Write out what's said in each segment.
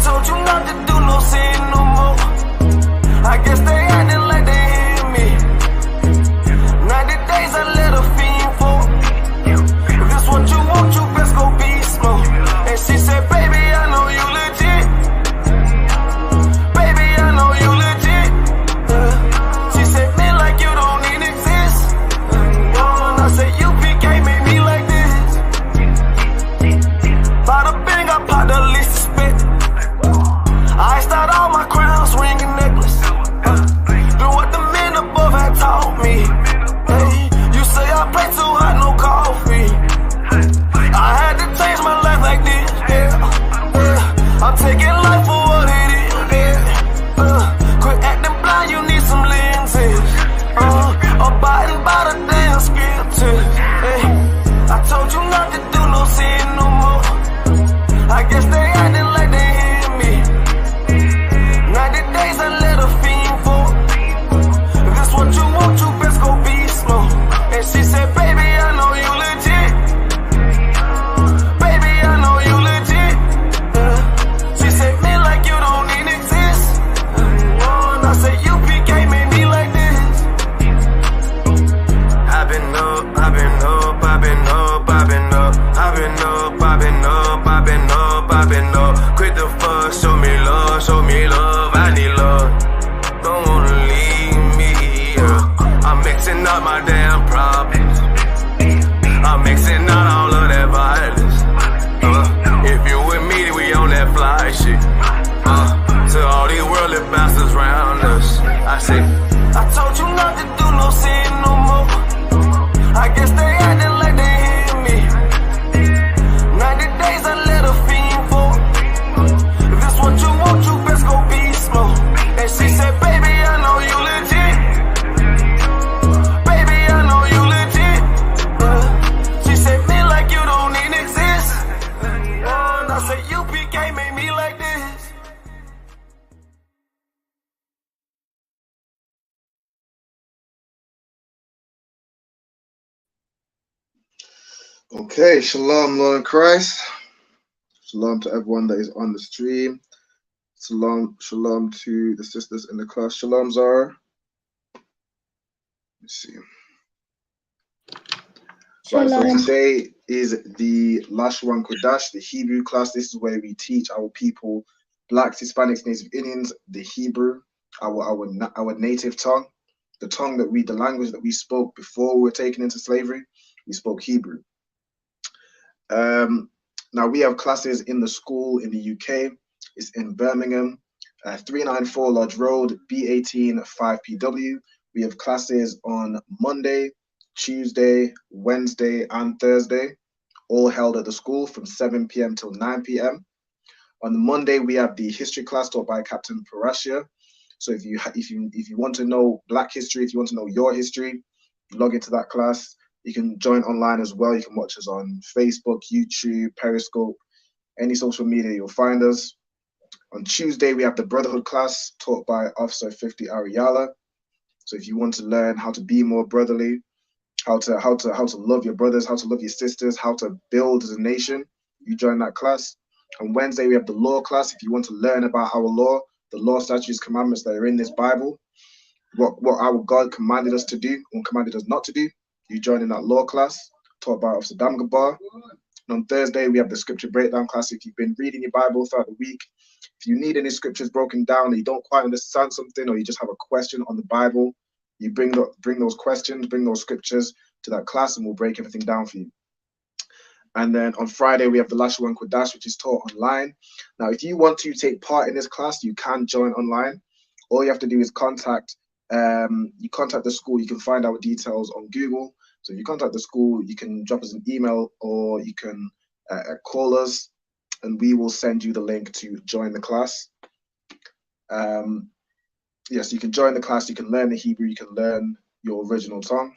told you not to do no sin no more. I guess they acting like they hear me. 90 days I let a fiend for. If this what you want, you best go beast mode. And she said, baby, I know you legit. Baby, I know you legit. She said, me like you don't even exist. And I said, UPK made me like this. Bada bing, I popped the least of spit. I start all my crowns, ring and necklace. Do what the men above had taught me. Hey, you say I play too hot, no coffee. I had to change my life like this, yeah. I'm taking life for what it is, yeah. Quit acting blind, you need some lenses. Abiding by the damn scriptures. Hey, I told you not to do no sin no more. I guess they acting like they hear me. 90 days I let a fiend for. If this what you want, you best go beast mode. And she said, baby, I know you legit. Baby, I know you legit. She said, me like you don't even exist. And I said, UPK made me like this. I've been up, I've been up, I've been up, I've been up, I've been up, I've been up, I've been up, I've been up. Quit the fuck, show me love, I need love. Don't wanna leave me, I'm mixing up my damn problems. I'm mixing out all of that violence. If you with me, we on that fly shit. To all these worldly bastards round us, I say, I told you not to do no sin no more. I guess they acting like they hear me. 90 days I let a fiend for. If this what you want, you best go beast mode. And she said, baby, I know you legit. Baby, I know you legit. She said, me like you don't even exist. And I said, UPK made me like this. Okay, shalom, Lord in Christ. Shalom to everyone that is on the stream. Shalom to the sisters in the class. Shalom, Zara. Let's see. Right, so Shalom. today is the Lashawan Qadash, the Hebrew class. This is where we teach our people, Blacks, Hispanics, Native Indians, the Hebrew, our native tongue, the language that we spoke before we were taken into slavery. We spoke Hebrew. Now we have classes in the school in the UK. It's in Birmingham, 394 Lodge Road, B18 5PW. We have classes on Monday, Tuesday, Wednesday, and Thursday, all held at the school from 7 p.m. till 9 p.m. On the Monday, we have the history class taught by Captain Parashia. So if you want to know Black history, if you want to know your history, log into that class. You can join online as well. You can watch us on Facebook, YouTube, Periscope, any social media, you'll find us. On Tuesday, we have the Brotherhood class taught by Officer 50 Ariala. So if you want to learn how to be more brotherly, how to love your brothers, how to love your sisters, how to build as a nation, you join that class. On Wednesday, we have the law class. If you want to learn about our law, the law, statutes, commandments that are in this Bible, what our God commanded us to do and commanded us not to do, you join in that law class taught by Officer Damgabar. And on Thursday, we have the scripture breakdown class. If you've been reading your Bible throughout the week, if you need any scriptures broken down and you don't quite understand something, or you just have a question on the Bible, you bring those questions, bring those scriptures to that class, and we'll break everything down for you. And then on Friday, we have the Lashawan Qadash, which is taught online. Now, if you want to take part in this class, you can join online. All you have to do is contact the school. You can find our details on Google. So if you contact the school, you can drop us an email, or you can call us, and we will send you the link to join the class. Yes, you can join the class. You can learn the Hebrew. You can learn your original tongue.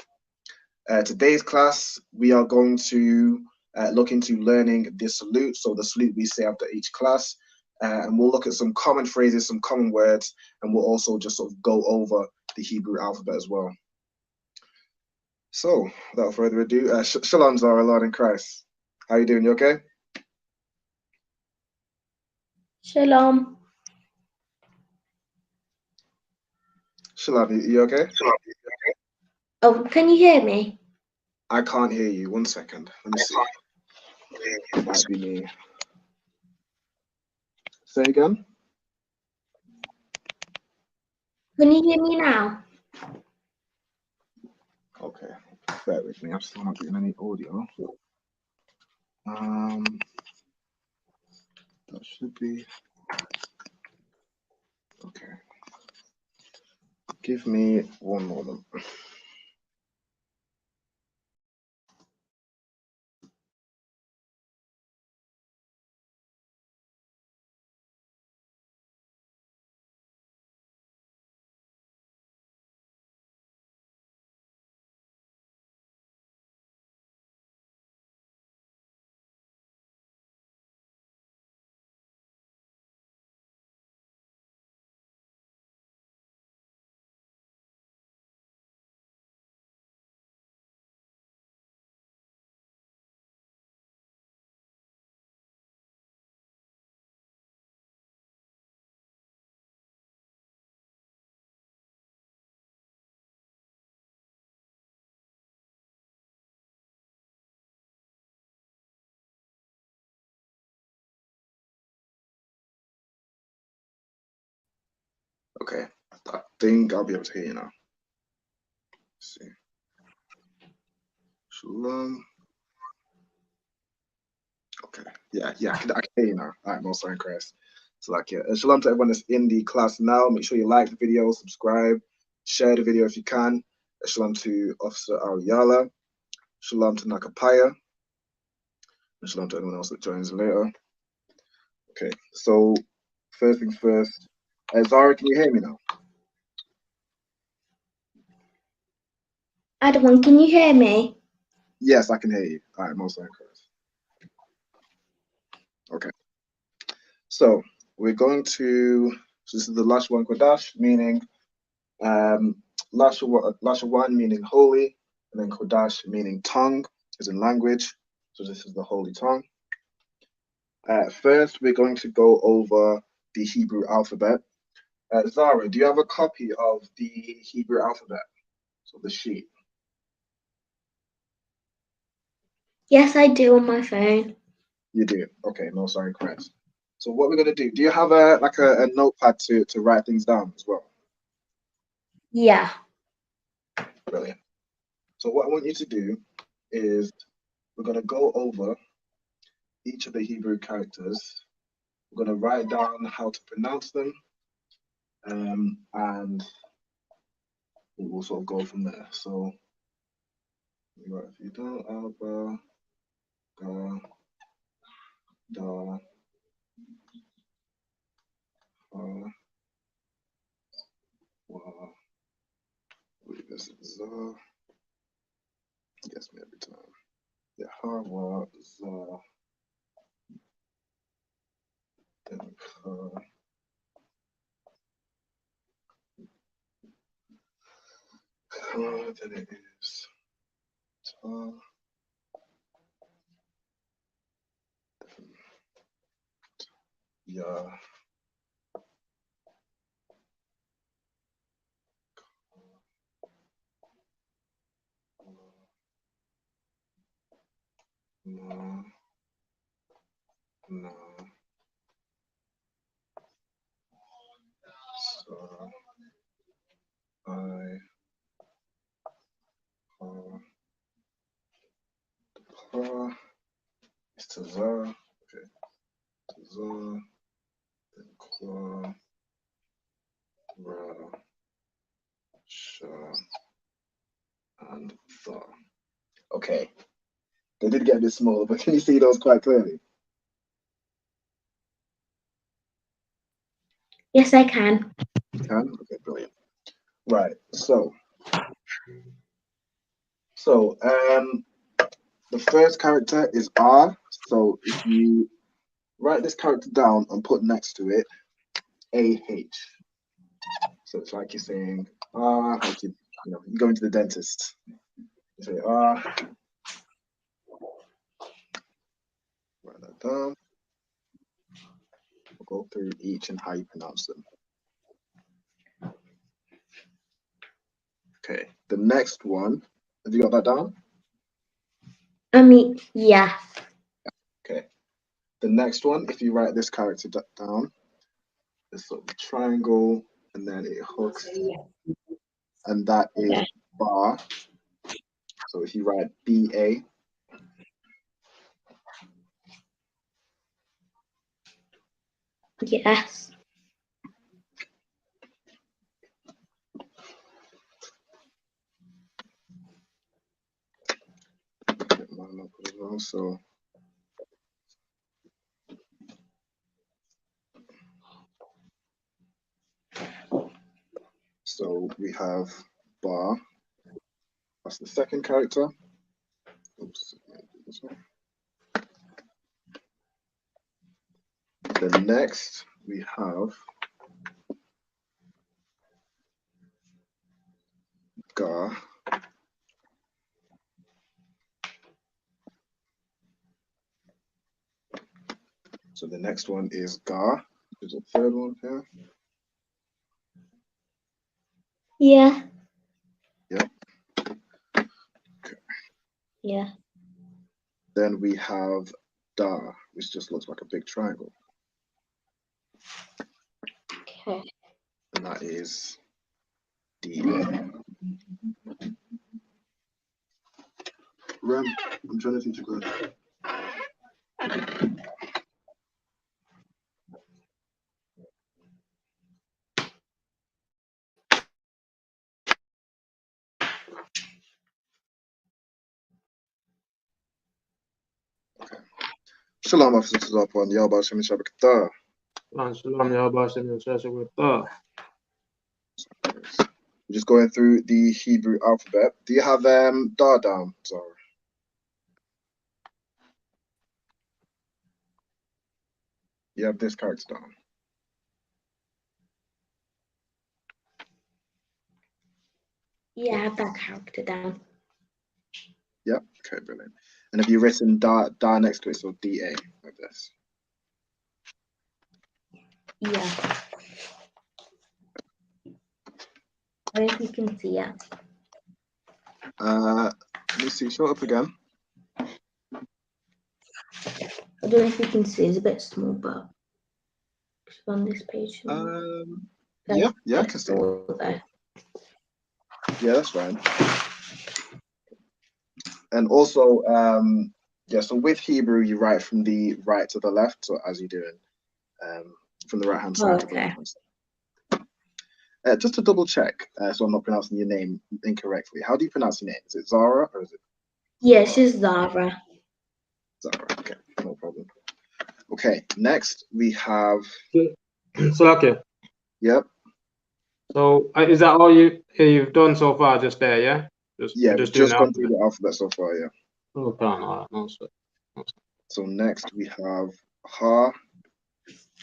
Today's class, we are going to look into learning the salute. So the salute we say after each class. And we'll look at some common phrases, some common words, and we'll also just sort of go over the Hebrew alphabet as well. So, without further ado, Shalom, Zara, Lord in Christ. How you doing? You okay? Shalom. Shalom, you okay? Oh, can you hear me? I can't hear you. 1 second. Let me see. It might be me. Say again. Can you hear me now? Okay. Bear with me. I'm still not getting any audio. That should be okay. Give me 1 moment. Okay. I think I'll be able to hear you now. Let's see. Shalom. Okay. Yeah, I can hear you now. All right, most sorry, Chris. So like, yeah, shalom to everyone that's in the class now. Make sure you like the video, subscribe, share the video if you can. Shalom to Officer Ariala. Shalom to Nakapaya. And shalom to anyone else that joins later. Okay, so first things first. Zara, can you hear me now? Adawan, can you hear me? Yes, I can hear you. All right, most sorry, Chris. Okay. So we're going to, so this is the Lashawan Qadash, meaning Lashawan meaning holy, and then Qadash meaning tongue, as in language. So this is the holy tongue. First, we're going to go over the Hebrew alphabet. Zara, do you have a copy of the Hebrew alphabet? So the sheet. Yes, I do on my phone. You do. Okay, no, sorry, Chris. So what we're gonna do? Do you have a notepad to write things down as well? Yeah. Brilliant. So what I want you to do is we're gonna go over each of the Hebrew characters. We're gonna write down how to pronounce them, and we will sort of go from there. So right, if you don't alba, ga, da, ha, wa, wait, this is za. Gets me every time. Yeah, ha, wa, za, then ha. Then it is ta, ya, na, na, sa, I, ha, ha. It's to za. Okay, to za, then kwa, ra, sha, and tha. Okay, they did get a bit smaller, but can you see those quite clearly? Yes, I can. You can? Okay, brilliant. Right, so the first character is R. So if you write this character down and put next to it AH. So it's like you're saying R, like you go into the dentist. You say R. Write that down. go through each and how you pronounce them. Okay, the next one, have you got that down? Yeah. Okay, the next one, if you write this character down, it's sort of a triangle, and then it hooks, and that is bar. So if you write BA, Yes. get mine up as well. So we have bar. That's the second character. Oops. This one. Then next we have Gar. So the next one is Gar, which is the third one here. Yeah. Yep. Okay. Yeah. Then we have Da, which just looks like a big triangle. Okay. And that is D. Rem, I'm trying to teach you good. Shalom, officers up on Yabba Shem Shabbat. Shalom, Yahweh Shem Yeshua. We're just going through the Hebrew alphabet. Do you have Da down? Sorry. You have this character down. Yeah, I have that character down. Yep. Okay, brilliant. And have you written Da next to it, so DA like this? Yeah. I don't know if you can see it. Let me see. Show up again. I don't know if you can see. It's a bit small, but it's on this page. Yeah, I can see. There. Yeah, that's fine. And also, yeah, so with Hebrew, you write from the right to the left, so as you're doing, from the right-hand side to the left-hand side. Just to double check, so I'm not pronouncing your name incorrectly. How do you pronounce your name? Is it Zara or is it? Yes, it's Zara. Zara, okay, no problem. Okay, next we have. So, okay. Yep. So, is that all you've done so far, just there, yeah? Just gone through the alphabet so far, yeah. Oh, all right, no sweat. So next we have Ha,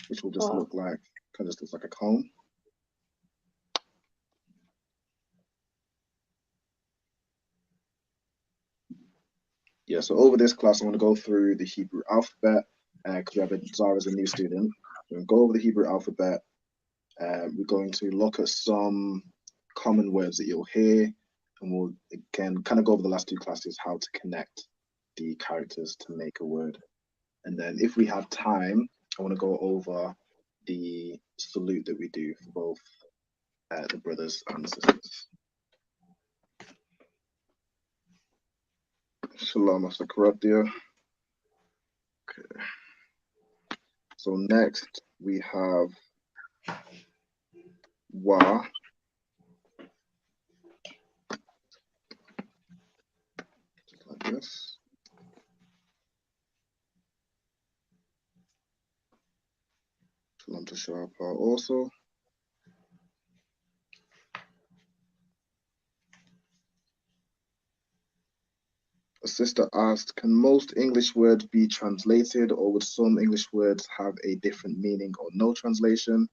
which will just look like, kind of just looks like a cone. Yeah, so over this class, I'm going to go through the Hebrew alphabet because we have Zara's a new student. We're going to go over the Hebrew alphabet. We're going to look at some common words that you'll hear, and we'll again kind of go over the last two classes, how to connect the characters to make a word. And then if we have time, I want to go over the salute that we do for both the brothers and the sisters. Shalom, Asakaratia. Okay. So next we have Wa. Just like this. Shalom to Sharpa also. A sister asked, can most English words be translated, or would some English words have a different meaning or no translation?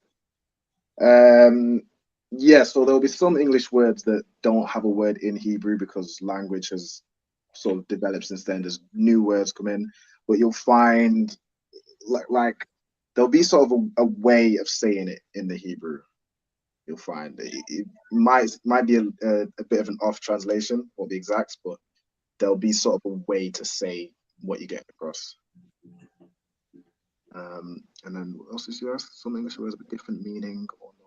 Yeah, so there'll be some English words that don't have a word in Hebrew because language has sort of developed since then. There's new words come in, but you'll find like there'll be sort of a way of saying it in the Hebrew. You'll find it might be a bit of an off translation, won't be exact, but there'll be sort of a way to say what you're getting across. And then what else did you ask? Some English words with a different meaning or no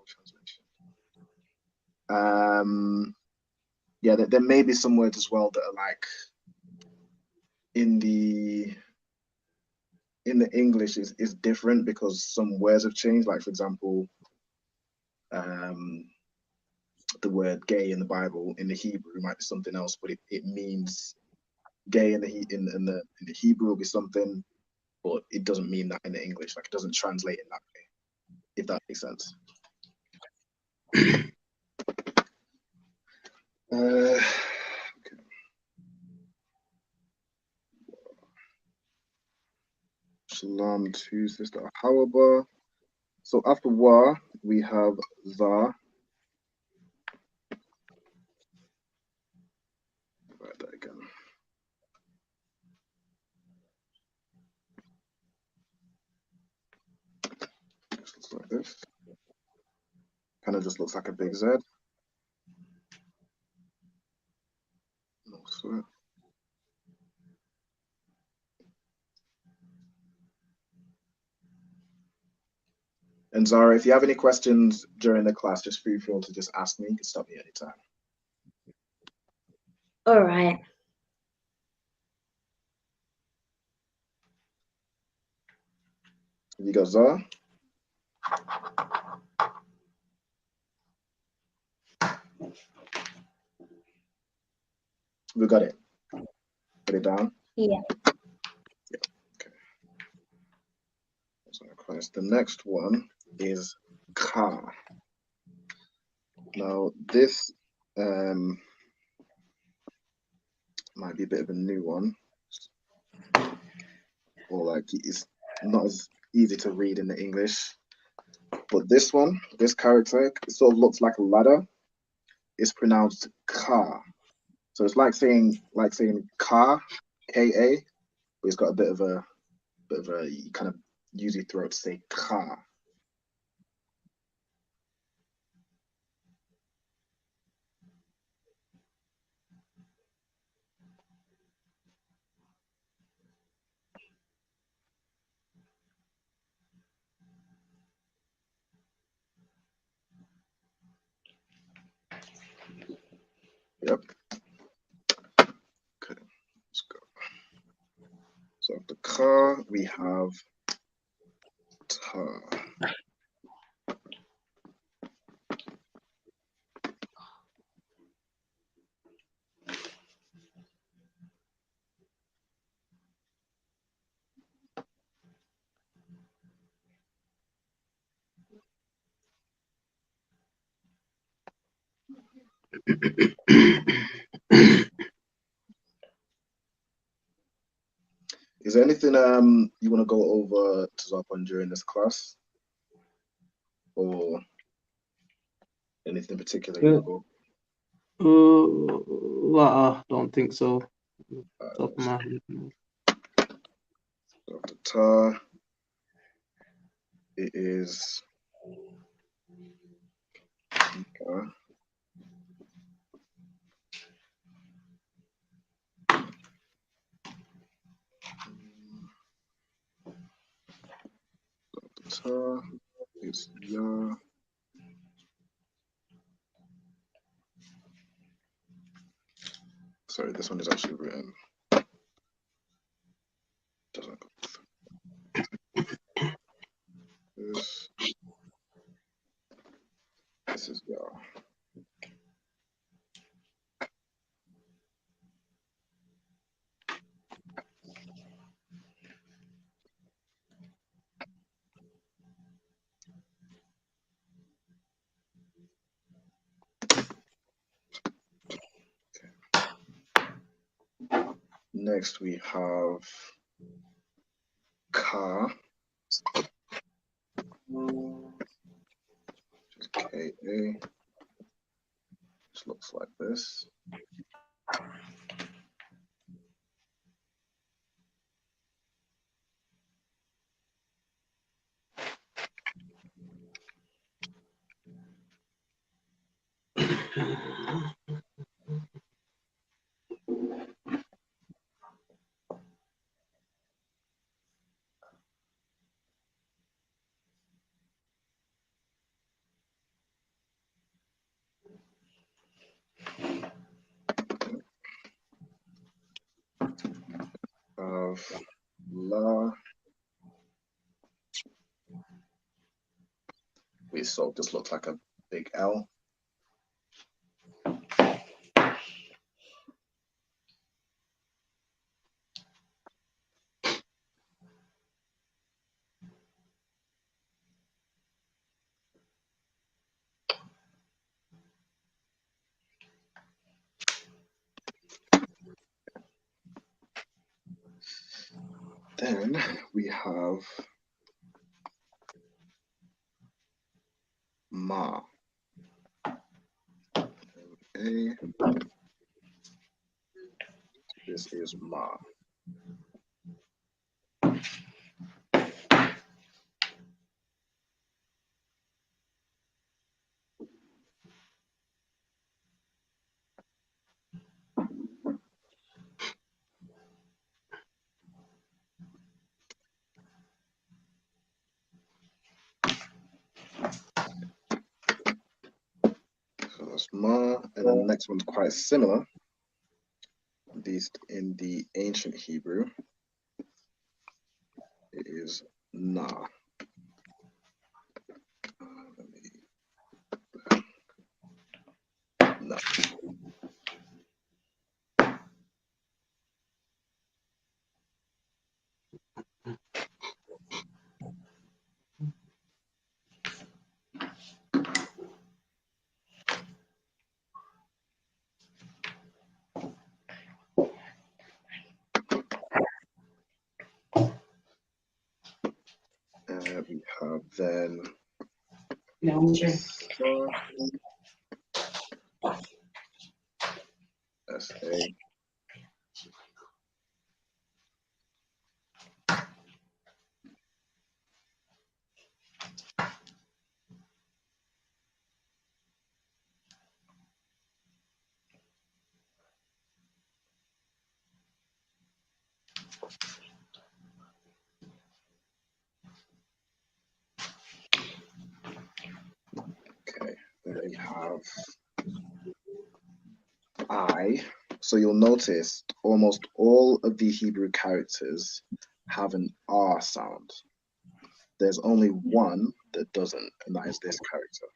translation. Yeah, there may be some words as well that are like in the English is different because some words have changed. Like for example, the word gay in the Bible in the Hebrew might be something else, but it means gay in the Hebrew will be something, but it doesn't mean that in the English. Like it doesn't translate in that way, if that makes sense. Okay. Shalom to Sister Hawaba. So after wa, we have za. Write that again. Just looks like this. Kind of just looks like a big Z. No sweat. And Zara, if you have any questions during the class, just feel free to just ask me. You can stop me anytime. All right. You got Zara? We got it. Put it down. Yeah. Yeah. Okay. So the next one is ka. Now this might be a bit of a new one, or like it's not as easy to read in the English. But this one, this character, it sort of looks like a ladder. It's pronounced ka. So it's like saying ka, K-A, but it's got a bit of a you kind of use your throat to say ka. Yep. Okay, let's go. So after ka, we have ta. Is there anything you want to go over to Zapan during this class, or anything particular you want to go? I don't think so. Top of my head. So after ta, it is ka. Ta is ya. Sorry, this one is actually written. Doesn't go through. This is ya. Next we have ka, which is K-A, which looks like this. Of La. So this looks like a big L. Then we have Ma. Okay. This is Ma. So that's Ma, and then the next one's quite similar, at least in the ancient Hebrew. It is Na. Na. We have then S-A. Okay, then we have I. So you'll notice almost all of the Hebrew characters have an R sound. There's only one that doesn't, and that is this character.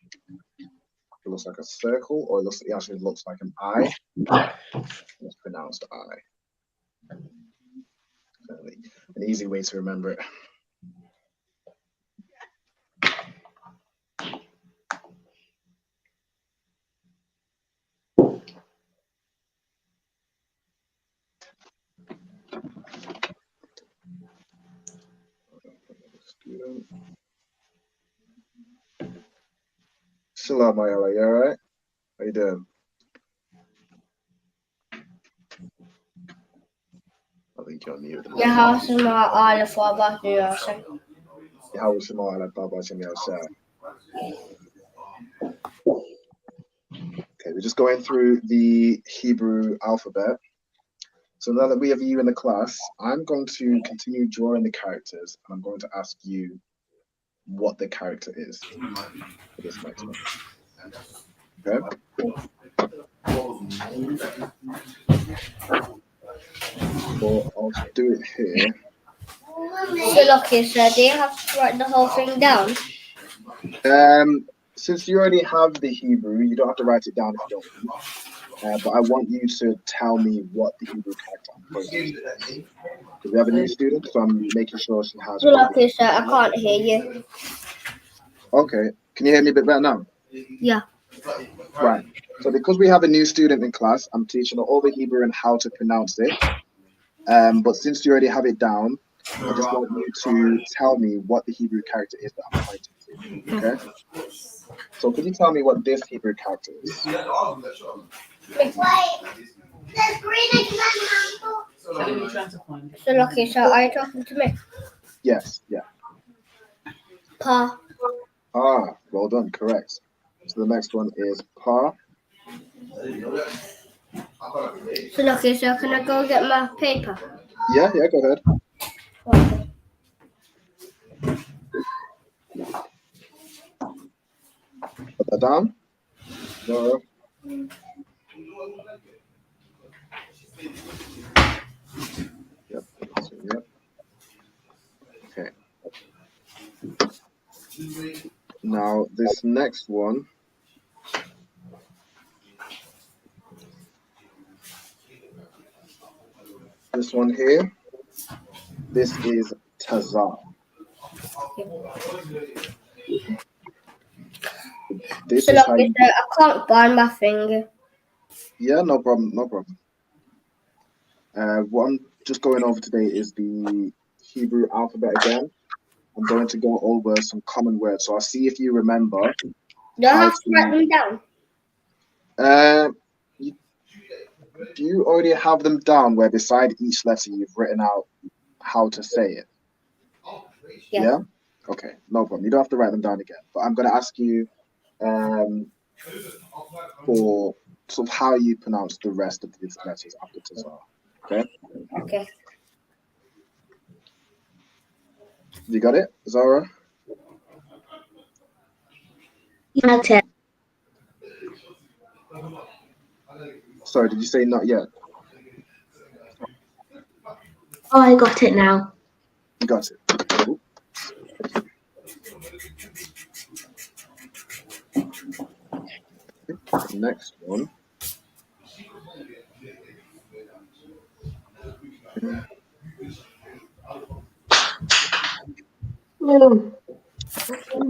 It looks like a circle, or it actually looks like an I. It's pronounced I. An easy way to remember it. Student. Shalom, Mayala, you alright? How you doing? I think you're mute. Jag har som har alla för vad du gör sig. How was Shema ala Baba Shem Yahshua? Okay, we're just going through the Hebrew alphabet. So now that we have you in the class, I'm going to continue drawing the characters, and I'm going to ask you what the character is for this next one. Okay? So I'll do it here. So lucky, so do you have to write the whole thing down? Since you already have the Hebrew, you don't have to write it down if you don't. But I want you to tell me what the Hebrew character I'm posting. We have a new student, so I'm making sure she has. So lucky, so I can't hear you. Okay, can you hear me a bit better now? Yeah. Right. So because we have a new student in class, I'm teaching her all the Hebrew and how to pronounce it. But since you already have it down, I just want you to tell me what the Hebrew character is that I'm pointing to. Okay? So could you tell me what this Hebrew character is? So lucky, so are you talking to me? Yes, yeah. Pa. Ah, well done, correct. So the next one is Pa. So lucky, so can I go get my paper? Yeah, go ahead. Okay. Put that down. Zara. Yep. Yep. Okay. Now this next one. This one here. This is Tazar. This So is how lucky, you. so I can't bind my finger. Yeah, no problem. No problem. What I'm just going over today is the Hebrew alphabet again. I'm going to go over some common words. So I'll see if you remember. Do I have to write them down? Do you already have them down where beside each letter you've written out how to say it? Yeah? Okay, no problem. You don't have to write them down again. But I'm going to ask you for sort of how you pronounce the rest of these letters after Tazar. Okay? Okay. You got it, Zara? Not yet. Sorry, did you say not yet? Oh, I got it now. You got it. Cool. The next one.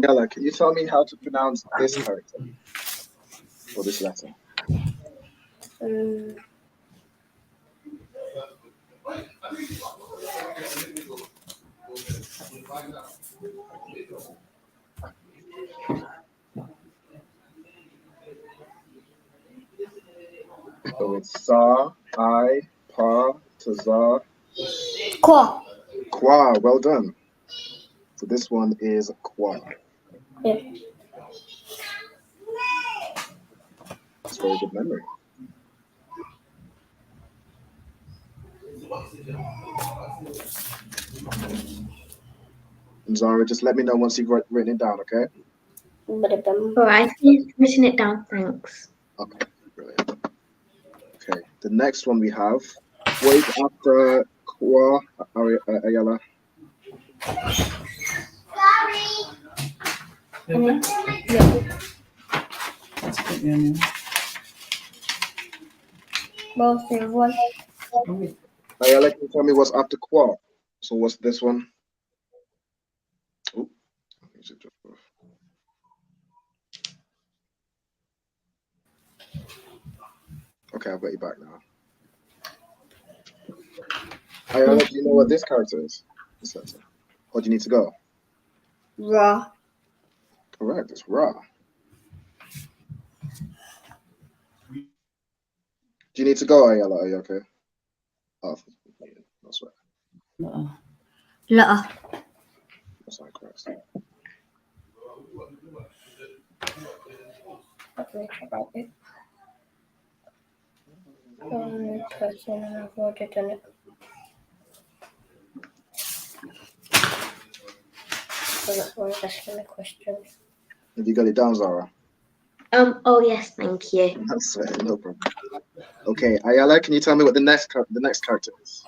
Yella, can you tell me how to pronounce this character or this letter? So it's Sa, I, Pa, Tazar, Qua. Kwa. Well done. So this one is Kwa. Yeah. That's very good memory. And Zara, just let me know once you've written it down, okay? Alright, I've written it down, thanks. Okay, brilliant. Okay, the next one we have, what is after Kwa, Ayala? Ayala, can you tell me what's after Kwa? So what's this one? Ooh. Okay, I've got you back now. Ayala, do you know what this character is? This letter. Or do you need to go? Ra. Correct, it's Ra. Do you need to go, Ayala? Are you okay? Oh, that's right. La. That's not correct. Question, and I've already done it. So that's why I'm asking the question. Have you got it down, Zara? Oh yes, thank you. That's no problem. Okay, Ayala, can you tell me what the next character is?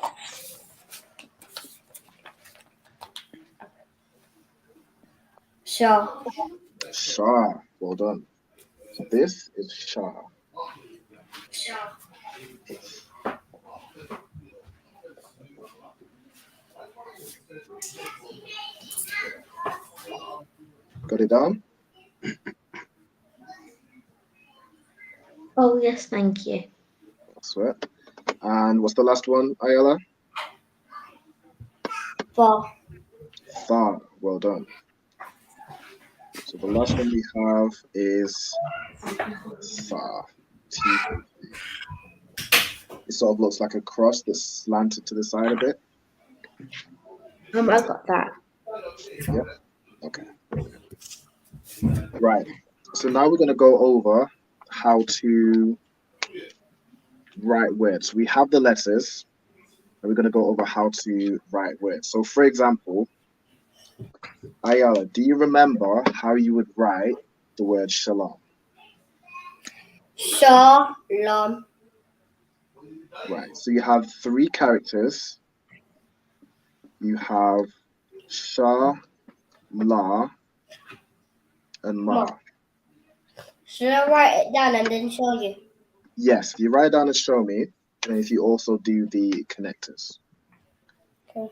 Shah. Shah. Well done. So this is Shah. Shah. Got it down? Oh yes, thank you. That's right. And what's the last one, Ayala? Fa. Tha. Well done. So the last one we have is Tha. T. It sort of looks like a cross that's slanted to the side a bit. I got that. Yep. Okay. Right. So now we're going to go over how to write words. We have the letters, and we're going to go over how to write words. So, for example, Ayala, do you remember how you would write the word shalom? Shalom. Right. So you have 3 characters. You have Sha, La, and Ma. Should I write it down and then show you? Yes, if you write down and show me, and if you also do the connectors. Okay.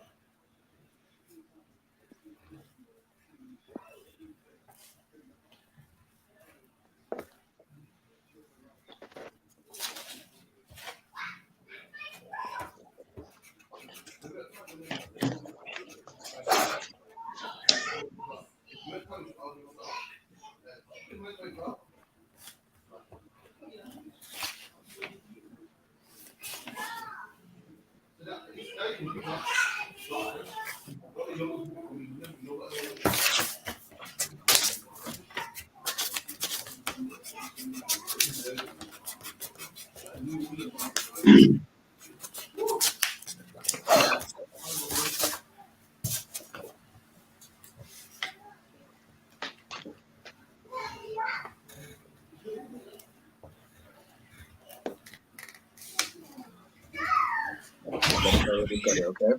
Let me know when you've got it, okay?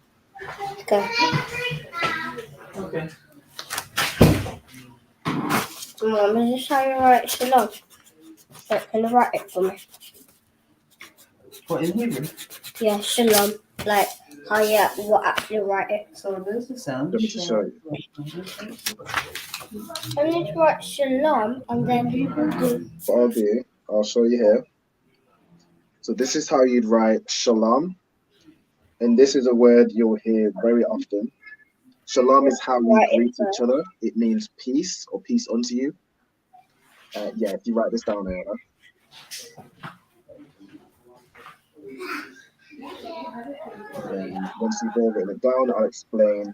Okay. Okay. Mom, is this how you write shalom? Can you write it for me? What, in Hebrew? Yeah, shalom. Like how you what actually write it. So there's the sound. Let me just show you. I need to write shalom and then do. What I'll show you here. So this is how you'd write shalom. And this is a word you'll hear very often. Shalom is how we greet each other. It means peace or peace unto you. Yeah, if you write this down, Ayala. And once you've all written it down, I'll explain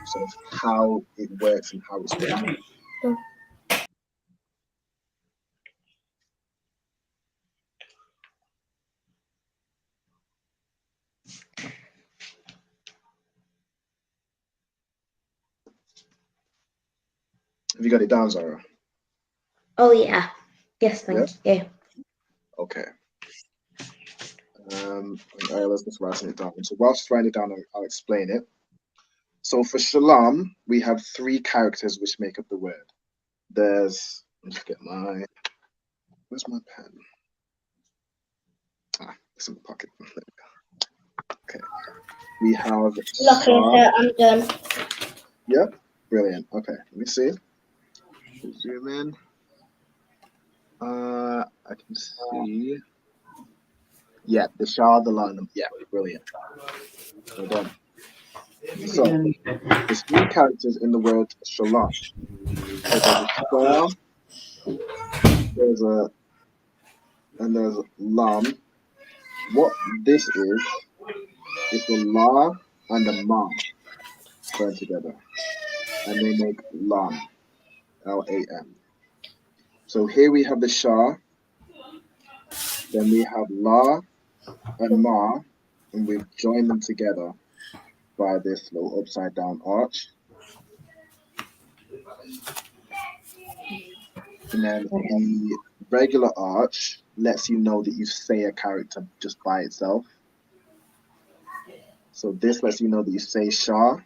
sort of how it works and how it's written. Have you got it down, Zara? Oh yeah. Yes, thank you. Okay. Let's just write it down. So whilst writing it down, I'll explain it. So for shalom, we have 3 characters which make up the word. There's, let's get where's my pen? It's in the pocket. Okay. We have Lucky, I'm done. Yeah, brilliant. Okay, let me see. Zoom in. I can see. Yeah, the Shah, the line. Yeah, brilliant. Well done. So, there's 3 characters in the word shalom. So there's a Shah, there's lam. What this is the la and the ma joined together, and they make lam, L-A-M. So here we have the Shah, then we have la and ma, and we've joined them together by this little upside down arch. And then the regular arch lets you know that you say a character just by itself. So this lets you know that you say Shah,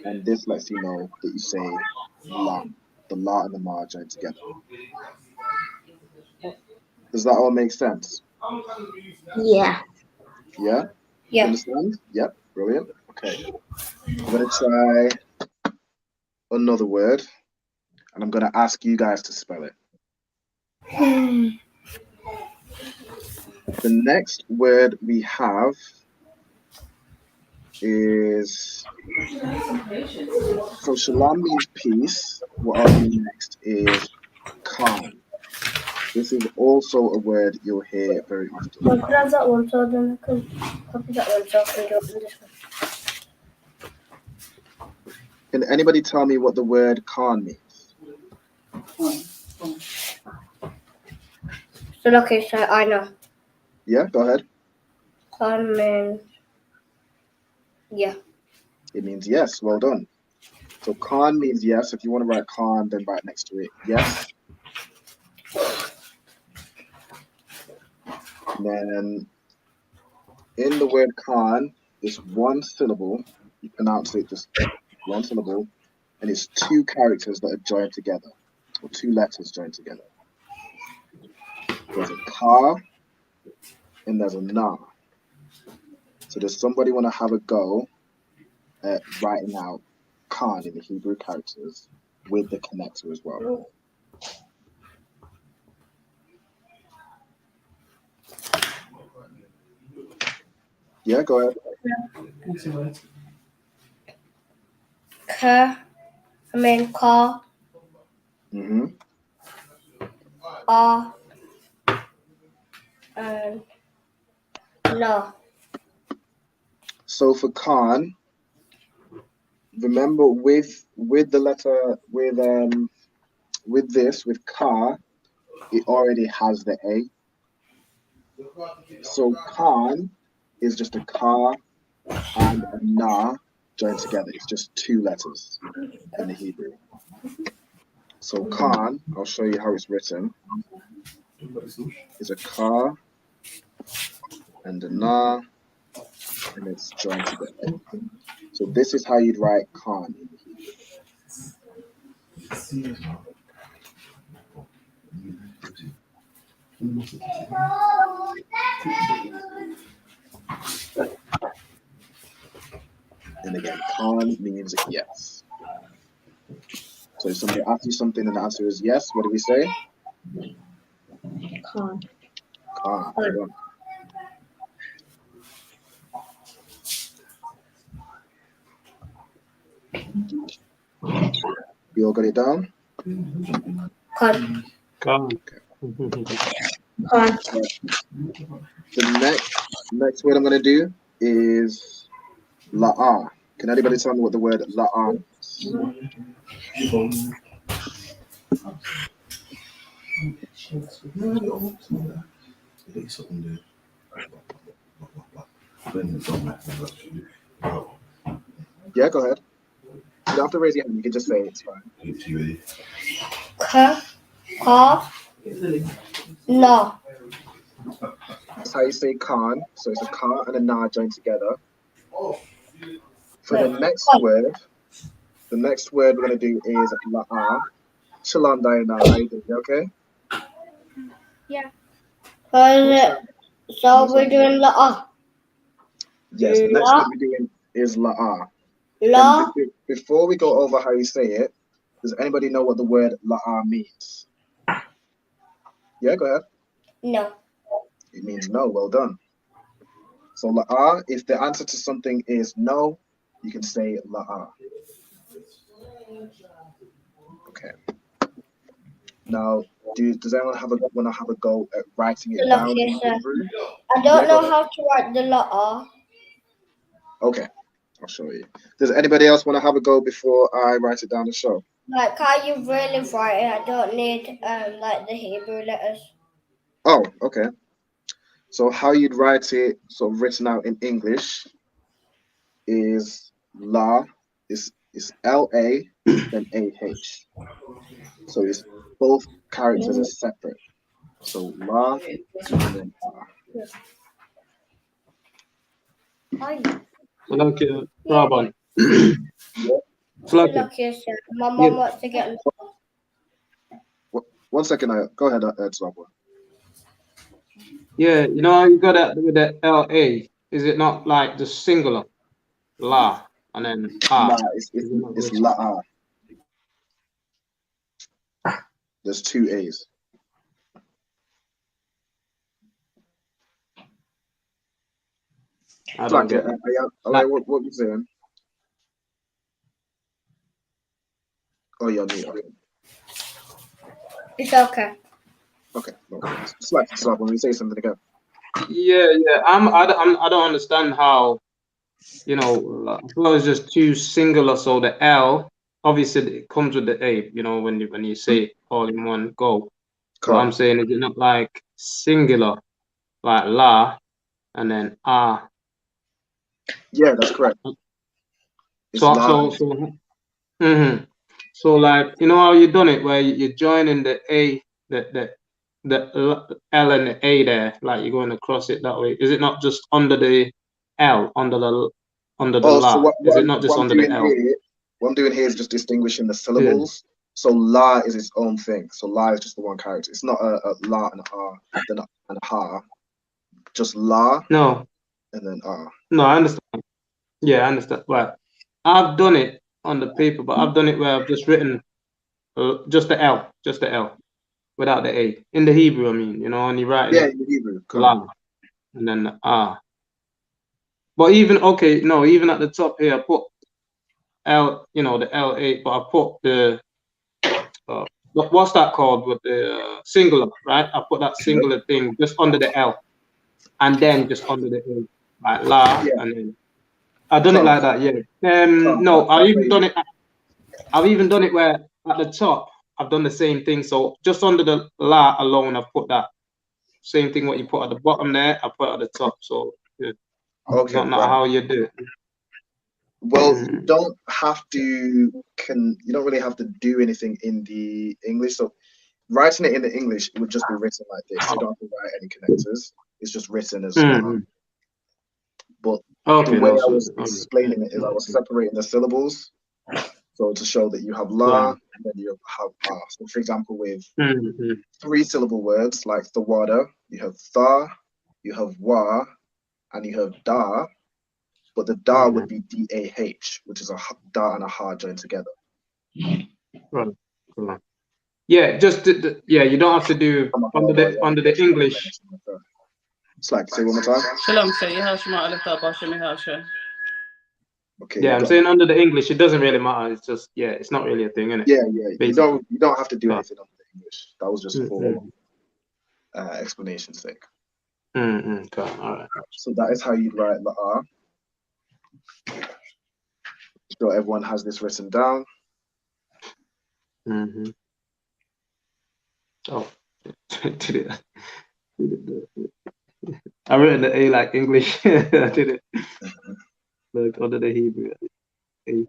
and this lets you know that you say Lam. The La and the Ma joined together. Does that all make sense? Yeah. Yeah? You understand? Yep, brilliant. Okay. I'm going to try another word, and I'm going to ask you guys to spell it. The next word we have is, so shalom means peace. What I'll do next is calm. This is also a word you'll hear very often. Well, grab that one so then I can copy that one so I can do it on this one. Can anybody tell me what the word calm means? So okay, so I know. Yeah, go ahead. Khan means yeah. It means yes. Well done. So Khan means yes. If you want to write Khan, then write next to it yes. And then in the word Khan, it's one syllable. You pronounce it just one syllable, and it's two characters that are joined together, or two letters joined together. There's a Ka and there's a Na. So does somebody want to have a go at writing out Khan in the Hebrew characters with the connector as well? Yeah, go ahead. Ka, I mean Ka, Mm-hmm. and La. So for Khan, remember with the letter with Ka, it already has the A. So Khan is just a Ka and a Na joined together. It's just two letters in the Hebrew. So Khan, I'll show you how it's written. Is a Ka and a Na, and it's joined together. So this is how you'd write Khan in the Hebrew. And again, Khan means yes. So if somebody asks you something and the answer is yes, what do we say? Khan. Khan. You all got it down? Khan. Khan. Khan. The next word I'm going to do is la'ah. Can anybody tell me what the word la'ah means? Yeah, go ahead. You don't have to raise your hand. You can just say it. It's fine. Ka, Na. That's how you say Khan. So it's a Ka and a Na joined together. For the next word we're going to do is la'ah. Shalom, Diana. How you doing? You okay? Yeah. So we're doing La. Yes, the next word we're doing is la'ah. La. And before we go over how you say it, does anybody know what the word la'ah means? Yeah, go ahead. No. It means no. Well done. So la'ah, if the answer to something is no, you can say la'ah. Okay. Now, does anyone want to have a go at writing it down in Hebrew? I don't know how to write the La. Okay, I'll show you. Does anybody else want to have a go before I write it down the show? Like, how you really write it? I don't need like the Hebrew letters. Oh, okay. So how you'd write it, sort of written out in English, is La. Is L-A then A-H. So it's both characters are separate. So La and then Ah. Okay, Rabban. My mom wants to get. One second, go ahead, Swabwa. Yeah, you know how you got that with the LA? Is it not like the singular? La and then ah. Nah, it's La. There's two A's. I don't get it. What you saying? Oh, you're me. Okay. It's okay. Okay. No. Slap when we say something again. Yeah. I don't understand how, you know, I thought it was just two singular. So the L obviously it comes with the A. You know, when you say it all in one go. So I'm saying, is it not like singular like la, and then ah. Yeah, that's correct. It's So la. so like, you know how you done it where you're joining the A, the L and the A there, like you're going across it that way. Is it not just under the L, under the Oh, so la? Is it not just under the L? What I'm doing here is just distinguishing the Yeah. syllables. So la is its own thing. So la is just the one character. It's not a la and a ah, then a and a ha. Just la No, and then ah. no, I understand. Yeah, I understand. Right. I've done it on the paper, but I've done it where I've just written just the L, without the A. In the Hebrew, I mean, you know, and you writing Yeah, it in the Hebrew, correct. la, and then the ah. But even, okay, no, even at the top here, I put L, you know, the L8, but I put the, what's that called with the singular, right? I put that singular thing just under the L and then just under the A, like la, Yeah. and then I've done it Calm, like that, yeah. No, that's how I've even done it where at the top, I've done the same thing. So just under the la alone, I've put that same thing what you put at the bottom there, I put at the top. So yeah, Okay, not right. how you do it. Well, you don't really have to do anything in the English. So writing it in the English, it would just be written like this. You don't have to write any connectors. It's just written as la. But the Okay, way no, I so was explaining it is I was separating the syllables. So to show that you have la and then you have ah. So for example, with 3-syllable words like the water, you have tha, you have wa, and you have da. But the da would be D-A-H, which is a da and a ha joined together. right. Yeah, just yeah, you don't have to do under the English. It's like, say one more time. Okay, Yeah, I'm saying under the English, it doesn't really matter. It's just, yeah, it's not really a thing, innit? Yeah. Basically. You don't have to do anything under the English. That was just for explanation's sake. Okay, all right. So that is how you'd write the R. So everyone has this written down. Oh, I written the A like English. I did it like under the Hebrew. A.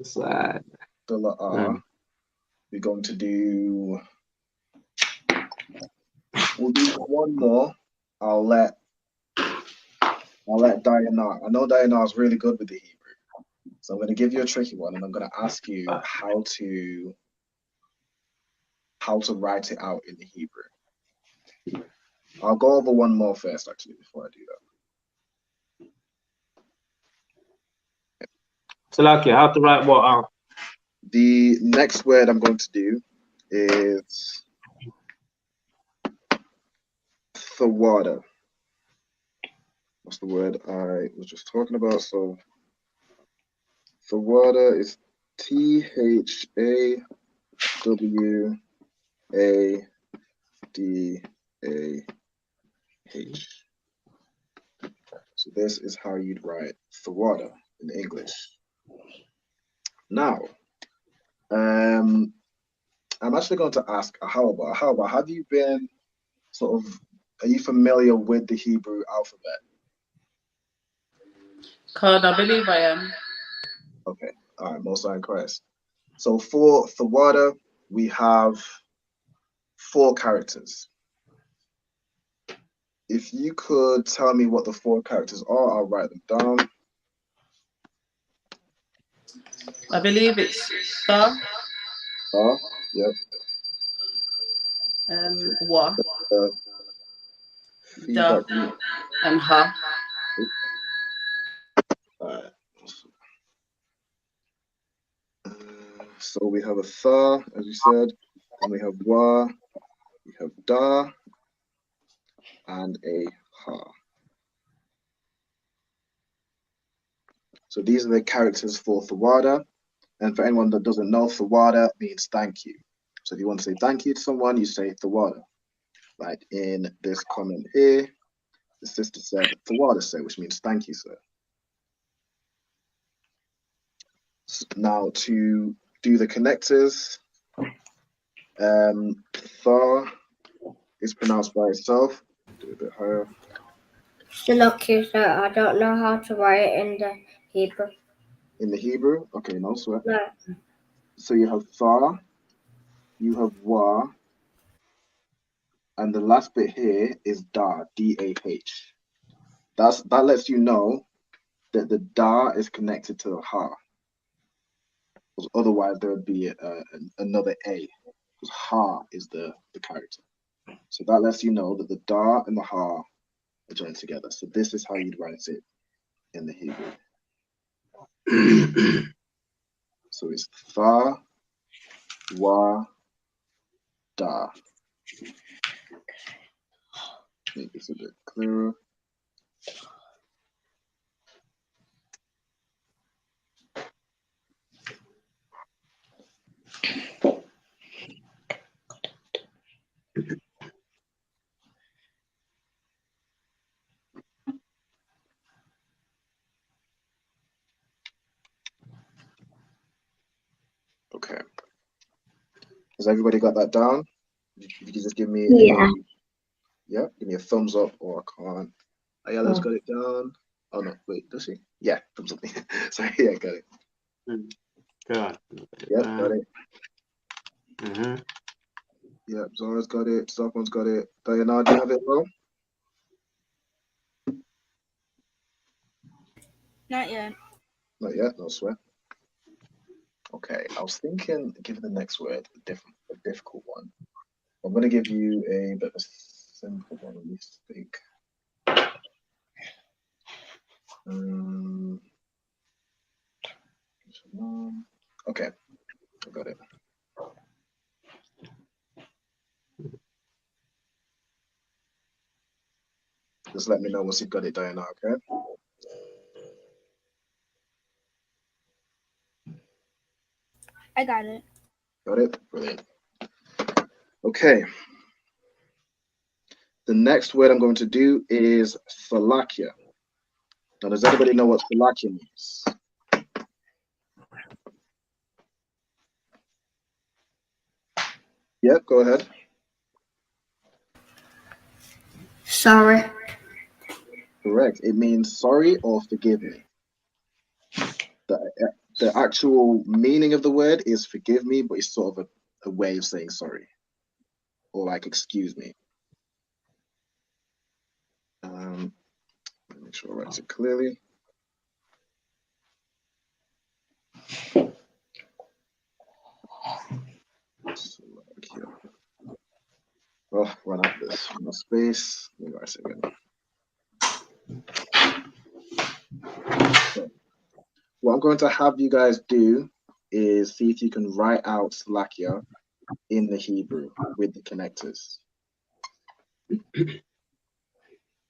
Side. The R. We're going to do. We'll do one more. I'll let Diana. I know Diana is really good with the Hebrew, so I'm going to give you a tricky one, and I'm going to ask you how to write it out in the Hebrew. I'll go over one more first, actually, before I do that. So, like, how to write what out? The next word I'm going to do is Thawada. What's the word I was just talking about? So Thawada is Thawada. So this is how you'd write Thawada in English. Now, I'm actually going to ask Ahawa. Ahawa, have you been are you familiar with the Hebrew alphabet? I believe I am. Okay, all right, most are incorrect. So for Thawada, we have 4 characters. If you could tell me what the 4 characters are, I'll write them down. I believe it's tha. Yep. Wa. Da. And ha. Alright. So we have a tha, as you said, and we have wa, we have da, and a ha. So these are the characters for Thawada. And for anyone that doesn't know, Thawada means thank you. So if you want to say thank you to someone, you say Thawada. Like in this comment here, the sister said Thawada sir, which means thank you, sir. So now to do the connectors, tha is pronounced by itself. Do a bit higher. Lucky, sir. I don't know how to write it in the Hebrew. In the Hebrew, okay, no sweat. No. So you have tha, you have wa, and the last bit here is da, D-A-H. That lets you know that the da is connected to the ha. Because otherwise there would be another A. Because ha is the character. So that lets you know that the da and the ha are joined together. So this is how you'd write it in the Hebrew. So it's tha, wa, da. Make this a bit clearer. Okay. Has everybody got that down? If you could just give me give me a thumbs up, or I can't. Ayala's got it down. Oh no, wait, does she? Yeah, thumbs up. Sorry, yeah, got it. Good. Yep, got it. Mm-hmm. Yep, Zora's got it. Someone's got it. Diana, do you have it, bro? Not yet. Not yet, no sweat. Okay, I was thinking, give the next word a difficult one. I'm gonna give you a bit of a simple one. Let me think. Okay, I got it. Just let me know once you've got it, Diana, okay? I got it. Got it? Brilliant. Okay. The next word I'm going to do is Salakia. Now, does anybody know what Salakia means? Yep, go ahead. Sorry. Correct. It means sorry or forgive me. The actual meaning of the word is forgive me, but it's sort of a way of saying sorry, or like excuse me. Make sure I write it clearly. Salakia. Oh, run out of this. No space. Let me write it again. Okay. What I'm going to have you guys do is see if you can write out Salakia in the Hebrew with the connectors.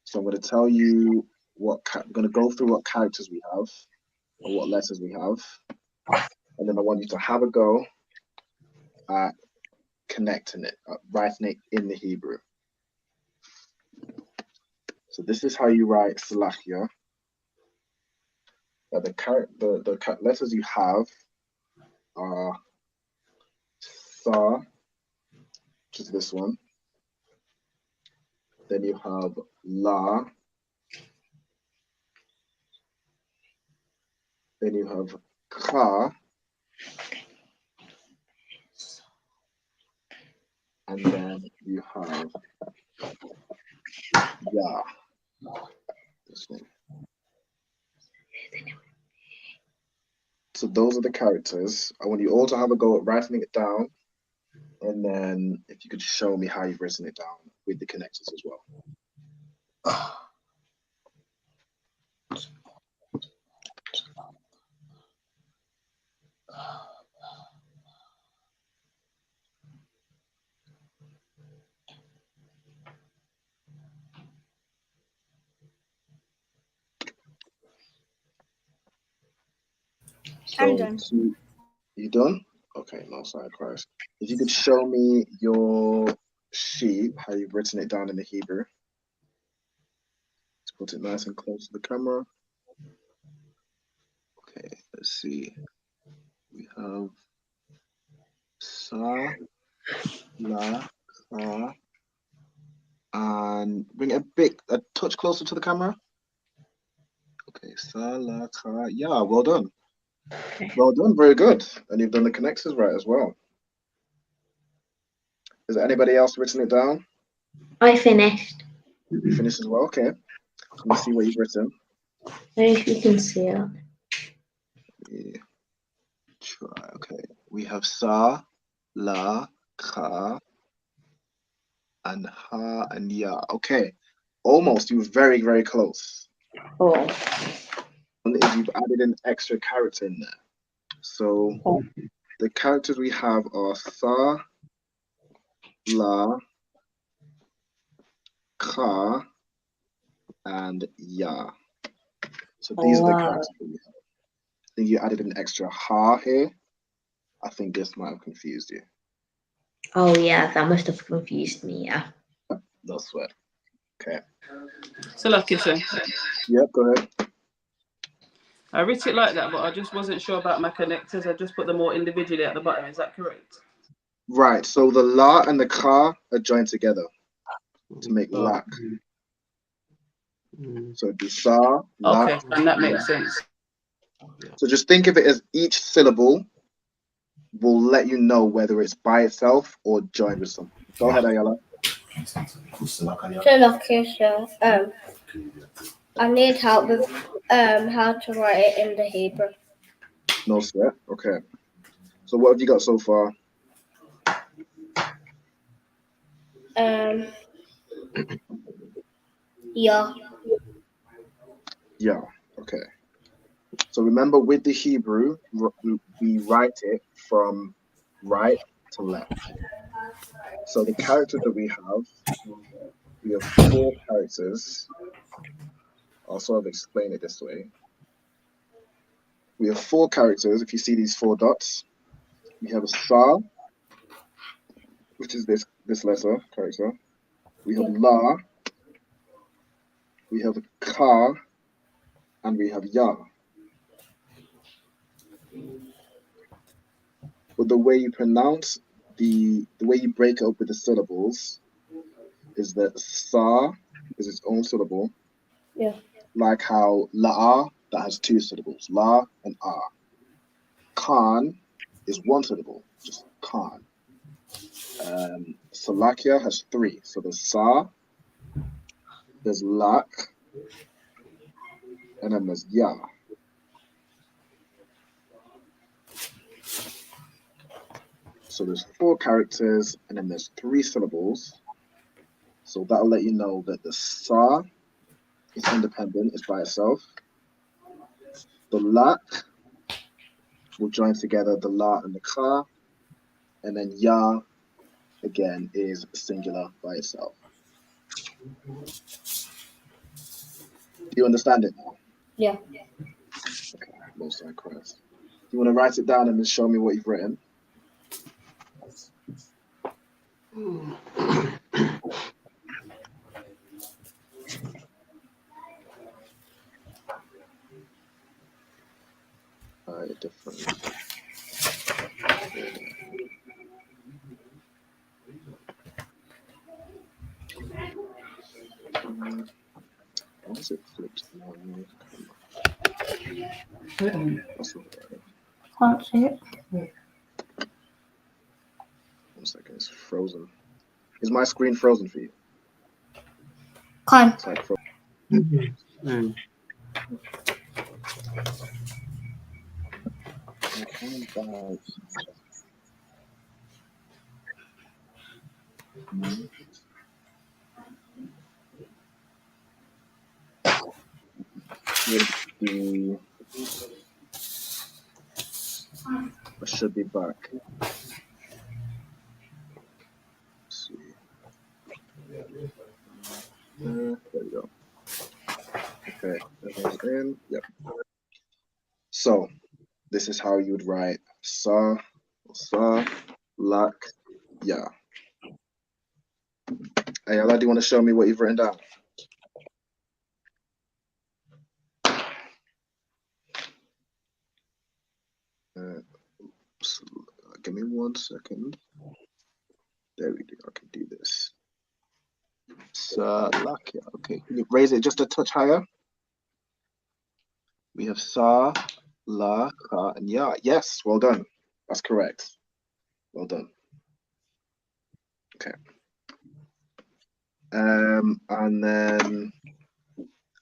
So I'm going to tell you I'm going to go through what characters we have or what letters we have, and then I want you to have a go at connecting it, writing it in the Hebrew. So this is how you write Salakia. The letters you have are Sa, which is this one. Then you have La. Then you have Ka. And then you have Ya. This one. So those are the characters. I want you all to have a go at writing it down. And then if you could show me how you've written it down with the connectors as well. I'm done. You done? Okay, no side Christ. If you could show me your sheet, how you've written it down in the Hebrew. Let's put it nice and close to the camera. Okay, let's see. We have Sa, La, Ka, And bring it a touch closer to the camera. Okay, sa, la, ka, ya. Well done. Well done, very good. And you've done the connectors right as well. Has anybody else written it down? I finished. You finished as well? Okay. Let me see what you've written. I don't know if you can see it. Yeah. Try. Okay. We have sa, la, ka, and ha, and ya. Okay. Almost. You were very, very close. Oh. One is you've added an extra character in there. So the characters we have are sa, la, ka, and ya. So these are the characters that we have. I think you added an extra ha here. I think this might have confused you. Oh yeah, that must have confused me. Yeah. No sweat. Okay. So lucky, sir. Yep, go ahead. I wrote it like that, but I just wasn't sure about my connectors. I just put them all individually at the bottom. Is that correct? Right. So the la and the ka are joined together to make lak. So it'd be sa, la. Okay, and that makes sense. So just think of it as each syllable will let you know whether it's by itself or joined with something. Go ahead, Ayala. So lucky, sir. I need help with how to write it in the Hebrew. No sweat. Okay. So what have you got so far? Yeah. Yeah. Okay. So remember, with the Hebrew, we write it from right to left. So the characters that we have 4 characters. I'll sort of explain it this way. We have 4 characters. If you see these 4 dots, we have a sa, which is this letter character. We have la, we have ka, and we have ya. But the way you pronounce the way you break it up with the syllables is that sa is its own syllable. Yeah. Like how la, that has 2 syllables, la and ah. Khan is 1 syllable, just Khan. Salakia has 3, so there's sa, there's lak, and then there's ya. So there's 4 characters, and then there's 3 syllables. So that'll let you know that the sa is independent, it's by itself. The lak will join together the la and the ka, and then ya again is singular by itself. Do you understand it now? Yeah. Okay, most high Christ. You want to write it down and then show me what you've written? Different. Why is it flipped? That's not right. Can't see it. 1 second, it's frozen. Is my screen frozen for you? Can't. It's like frozen. I should be back. Let's see. There we go. Okay, everyone's in. Yep. So this is how you would write sa, lak, ya. Ayala, do you want to show me what you've written down? Give me 1 second. There we go. I can do this. Salakia. Okay, can you raise it just a touch higher? We have Sa, La, Ka, and Ya. Yes, well done. That's correct. Well done. Okay. And then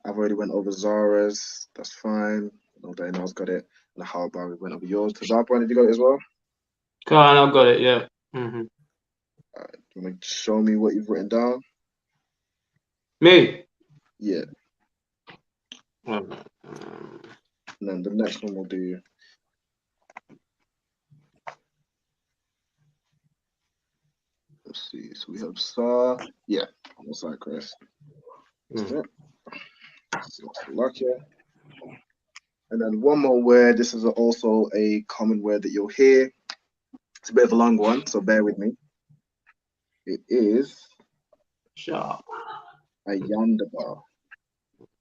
I've already went over Zara's. That's fine. No, Daniel's got it. And how about we went over yours? Tazarpan, did you got it as well? Khan, I've got it. Yeah. Mm-hmm. You want to show me what you've written down? Me. Yeah. Um, And then the next one we'll do. Let's see. So we have Sa. Yeah. On the side, Chris. That's it. Salakia. And then one more word. This is also a common word that you'll hear. It's a bit of a long one, so bear with me. It is Sharp. Ayandaba.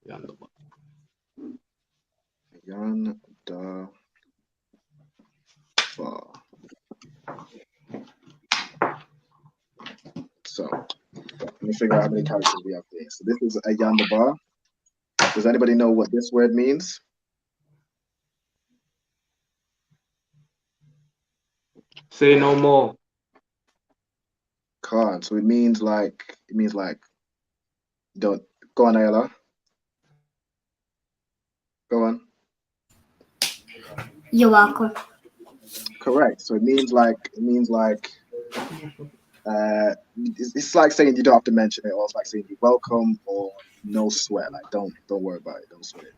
Yandaba. Ayandaba. So let me figure out how many characters we have here. So this is Ayandaba. Does anybody know what this word means? Say no more. Can't. So it means like don't go on, Ayala. Go on. You're welcome. Correct. So it means like it's like saying you don't have to mention it, or it's like saying you're welcome or no sweat. Like don't worry about it. Don't sweat it.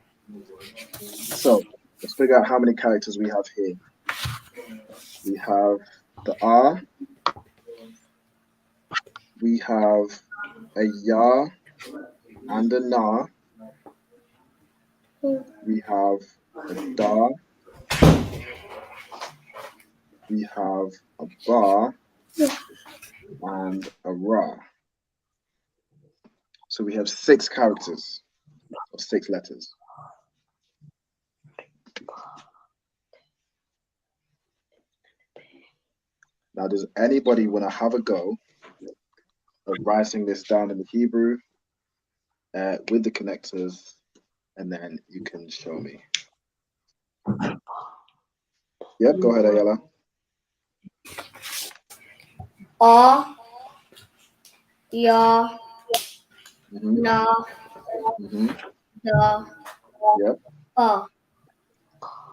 So let's figure out how many characters we have here. We have the R. We have a Ya and a Na. We have a Da. We have a Ba and a Ra. So we have 6 characters or 6 letters. Now, does anybody want to have a go of writing this down in the Hebrew with the connectors, and then you can show me? Yep, go ahead, Ayala. R, Ya, Na, Da, Yep. Ba.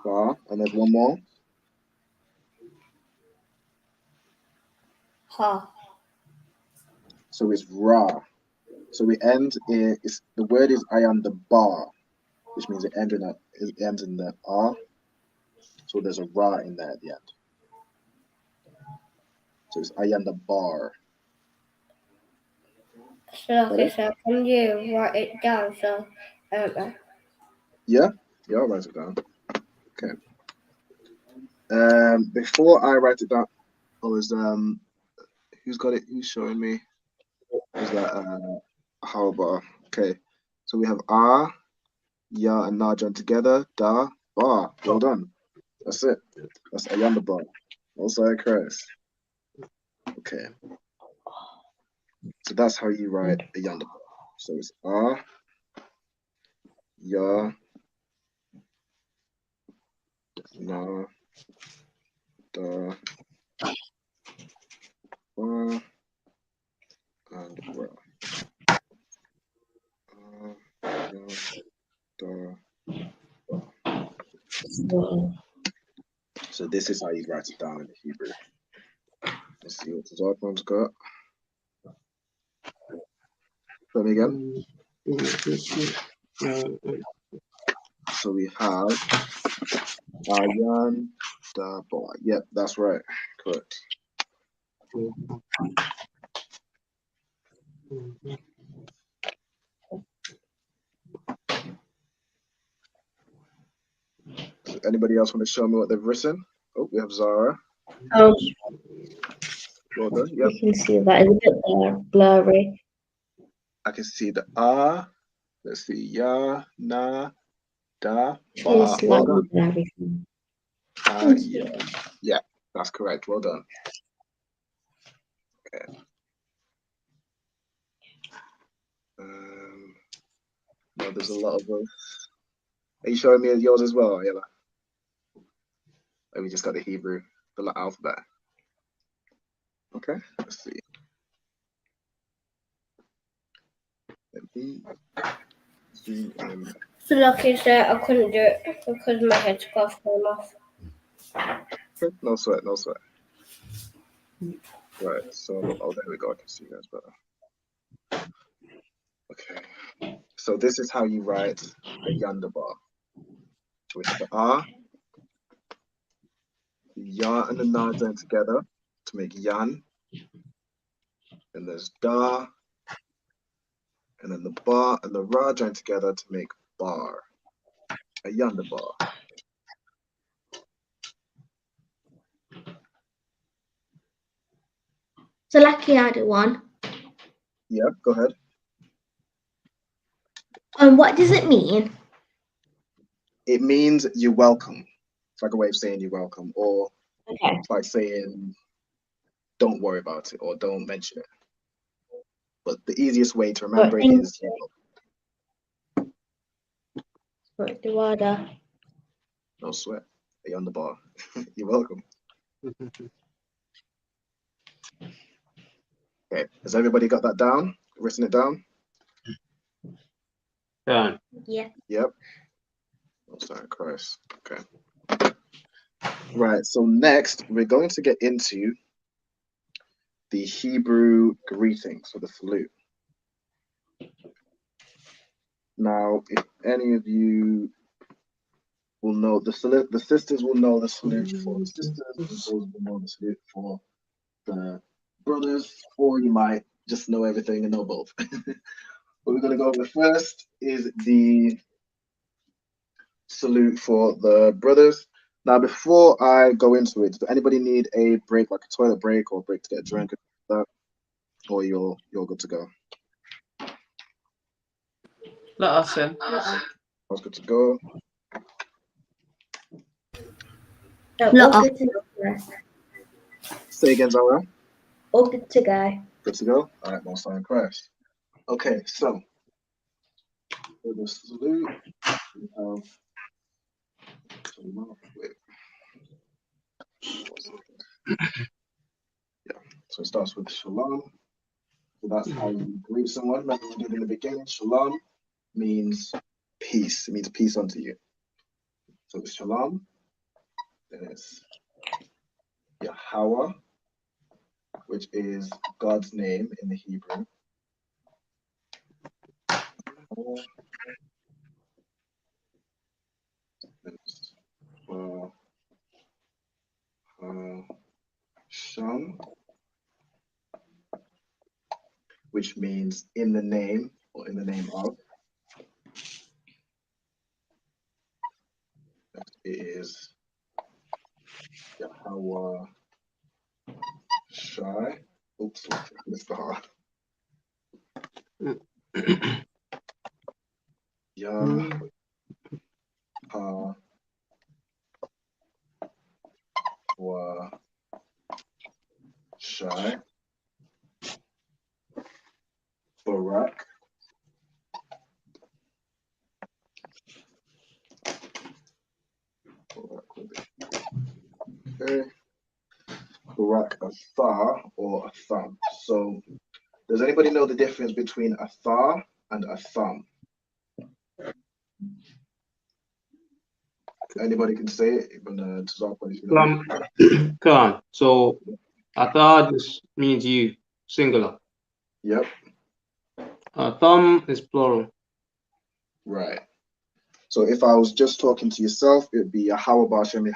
Ba, and there's one more. Ha. So it's Ra. So we end in, the word is Ayandaba, which means it ends in the R. So there's a Ra in there at the end. So it's Ayandabar. So, okay, so can you write it down? So, Yeah, I'll write it down. Okay. Before I write it down, who's got it? Who's showing me? Is that how about? Okay, so we have R, Ya, and Na joined together. Da, Ba. Well done. That's it. That's Ayandaba. Also, Chris. Okay. So that's how you write Ayandaba. So it's R, Ya, Na, Da, Ba, and Ra. So this is how you write it down in the Hebrew. Let's see what the Zardman's got. Tell me again. So we have Ayan Daba. Yep, that's right. Correct. Does anybody else want to show me what they've written? Oh, we have Zara. Oh, Well done. Yep. you can see that it's a bit blurry. I can see the A. Let's see. Ya, Na, Da, Ba. It's Well slightly done. blurry. Yeah, that's correct. Well done. Okay. No, there's a lot of those. Are you showing me yours as well, Ayala? Oh, we just got the Hebrew, the alphabet. Okay, let's see. Let me zoom in. So lucky that I couldn't do it because my headscarf came off. No sweat, no sweat. Right, so, oh, there we go. I can see you guys better. Okay, so this is how you write a Yandabar. We have the R, the Ya and the Na joined together to make Yan. And there's Da, and then the Ba and the Ra joined together to make Bar. A Yandabar. So lucky I do one. Yeah, go ahead. What does it mean? It means you're welcome. It's like a way of saying you're welcome, or Okay. it's like saying don't worry about it or don't mention it. But the easiest way to remember it is you're welcome. Right, the water. No sweat. You're on the bar. You're welcome. Okay, has everybody got that down? Written it down? Done. Yeah. Yep. Oh, sorry, Christ. Okay. Right, so next we're going to get into the Hebrew greeting, so the salute. Now, if any of you will know the salute, the sisters will know the salute for the sisters, and those will know the salute for the brothers, or you might just know everything and know both. What we're going to go over first is the salute for the brothers. Now, before I go into it, does anybody need a break, like a toilet break or a break to get a drink, or you're good to go? Let us in. I was good to go. No, all good to go. Say again, Zara. All good to go. Good to go? All right, most high Christ. Okay, so for the salute, we have. Wait. Yeah, so it starts with shalom. So that's how you greet someone. Remember we did in the beginning. Shalom means peace. It means peace unto you. So it's shalom. Then it's Yahweh, which is God's name in the Hebrew. Sham, which means in the name or in the name of. That is Yahweh Shai. Oops, missed the heart. Yahweh Shai. Barak. Okay. Barak Athar or Atham. So, does anybody know the difference between Athar and Atham? Anybody can say it, even Come on. So Athar just means you, singular. Yep. Thumb is plural. Right. So if I was just talking to yourself, it would be Yahweh Ba'Shem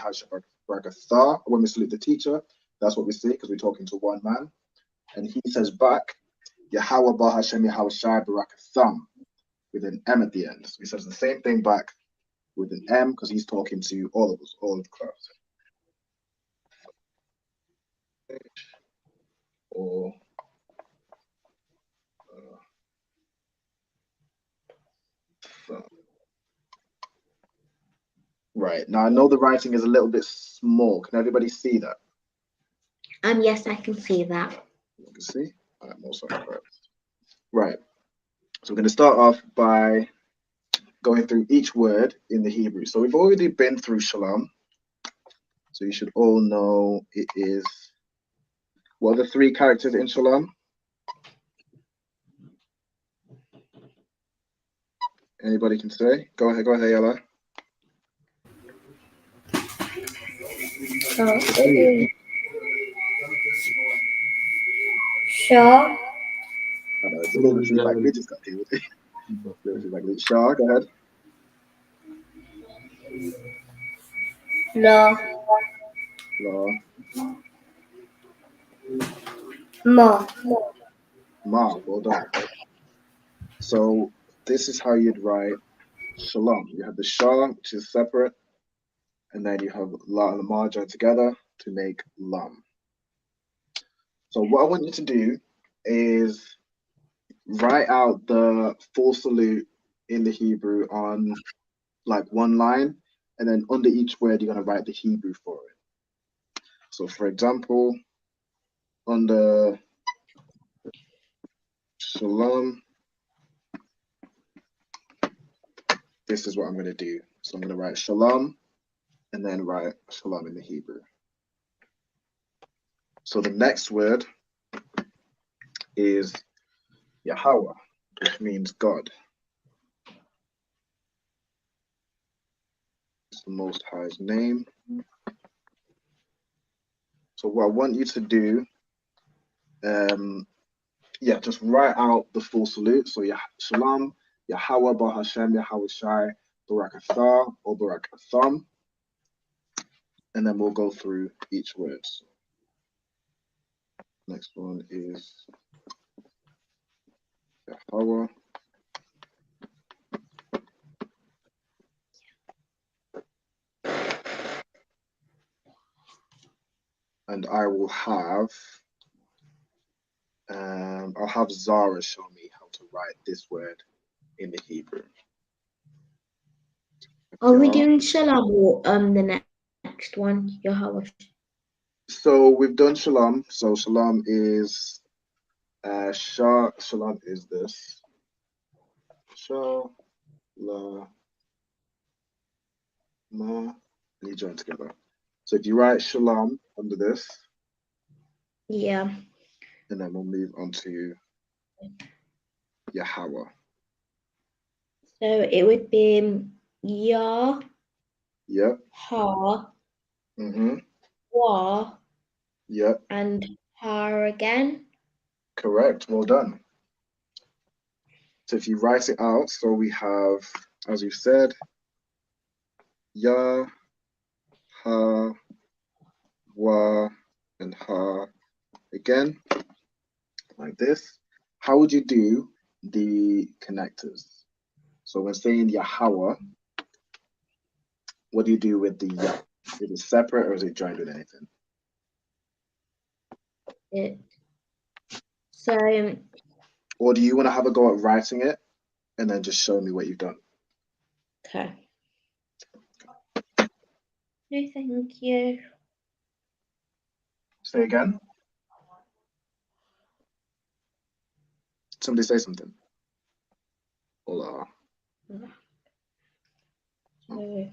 Barakatha. When we salute the teacher, that's what we say because we're talking to one man. And he says back, Yahweh Ba'Shem Shai Barakatham, with an M at the end. So he says the same thing back with an M because he's talking to all of us, all of the class. Or right. Now I know the writing is a little bit small. Can everybody see that? Yes, I can see that. You can see? All right, most of it. Right. So we're going to start off by going through each word in the Hebrew. So we've already been through shalom. So you should all know it is, what are the 3 characters in shalom? Anybody can say? Go ahead, Yella. So it is Shah. I know, it's a little bit like we just got here with it. Like Shah, go ahead. La. La. Ma. Ma, well done. So this is how you'd write shalom. You have the Shah, which is separate, and then you have La and Ma joined together to make Lam. So what I want you to do is write out the full salute in the Hebrew on like one line, and then under each word you're going to write the Hebrew for it. So for example, under shalom, this is what I'm going to do. So I'm going to write shalom and then write shalom in the Hebrew. So the next word is Yahweh, which means God. It's the Most High's name. So what I want you to do, just write out the full salute. So Shalom, Yahweh, Bar Hashem, Yahweh Shai, Barak Atah, or Barak Atham. And then we'll go through each word. So next one is Yahweh. And I will have, I'll have Zara show me how to write this word in the Hebrew. Are we doing shalom or the next one, Yahweh? So we've done shalom. So shalom is shalom is this. Shah, la, ma, and you join together. So if you write shalom under this, Yeah. and then we'll move on to Yahweh. So it would be Yah. Yep. Ha. Mm-hmm. Wa. Yep. And Ha again. Correct. Well done. So if you write it out, so we have, as you said, Yah, Ha, Wa, and Ha again, like this. How would you do the connectors? So when saying Yahweh, what do you do with the Yah? Is it separate or is it joined with anything? Or do you want to have a go at writing it and then just show me what you've done? Okay. No, thank you. Say again. Somebody say something. Hola. So,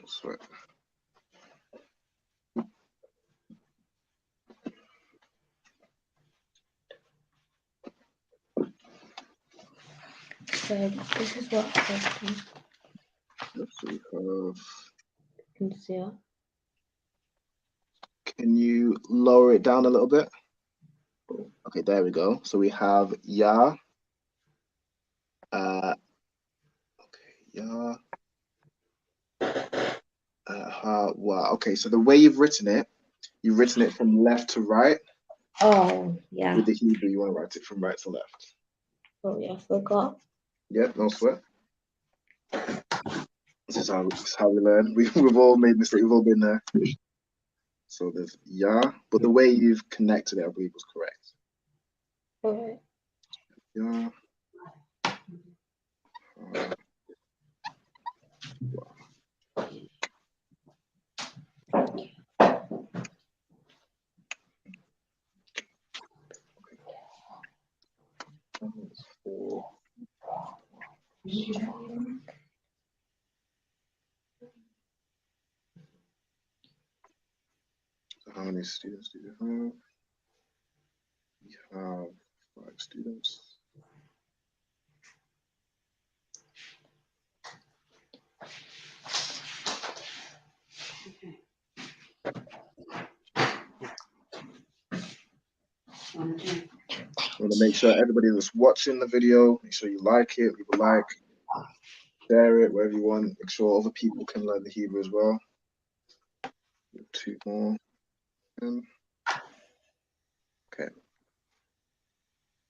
Sweat. so this is what I can see. Can you lower it down a little bit? Okay, there we go. So we have Yah. Okay, Yah. Wow. Okay, so the way you've written it from left to right. Oh, yeah. With the Hebrew, you want to write it from right to left. Oh, yeah, I forgot. Yep, no sweat. This is how we learn. We've all made mistakes. We've all been there. So there's Yah, but the way you've connected it, I believe, was correct. Okay. Yah. So how many students do you have? We have 5 students. I want to make sure everybody that's watching the video, make sure you like it, leave a like, share it, wherever you want. Make sure other people can learn the Hebrew as well. 2 more. Okay.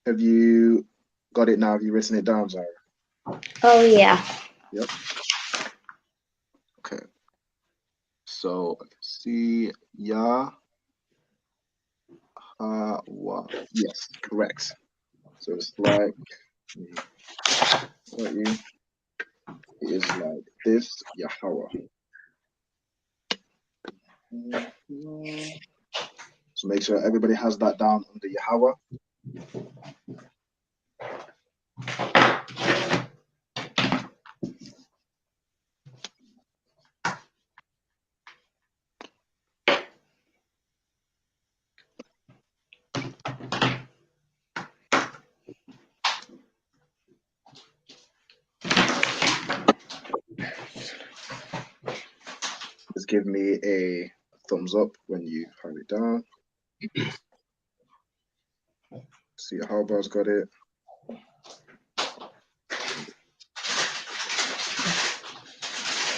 Have you got it now? Have you written it down, Zara? Oh yeah. Yep. Okay. So I can see Ya, Ha, Wa. Yes, correct. So it's like you. It is like this, Yahweh. So make sure everybody has that down under Yahweh. Just give me a thumbs up when you have it down. See how Bar's got it.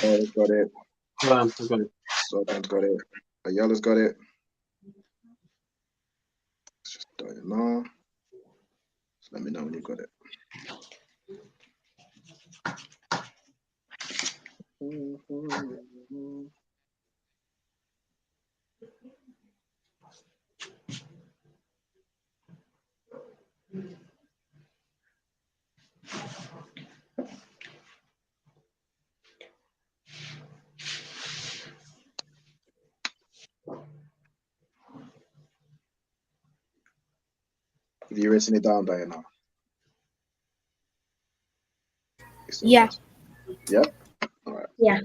Bar's got it. I've got it. Sodan's got it. Ayala's got it. Let's just do it now. So let me know when you've got it. Have you written it down, Diana? Yeah. Yep. All right. Yeah.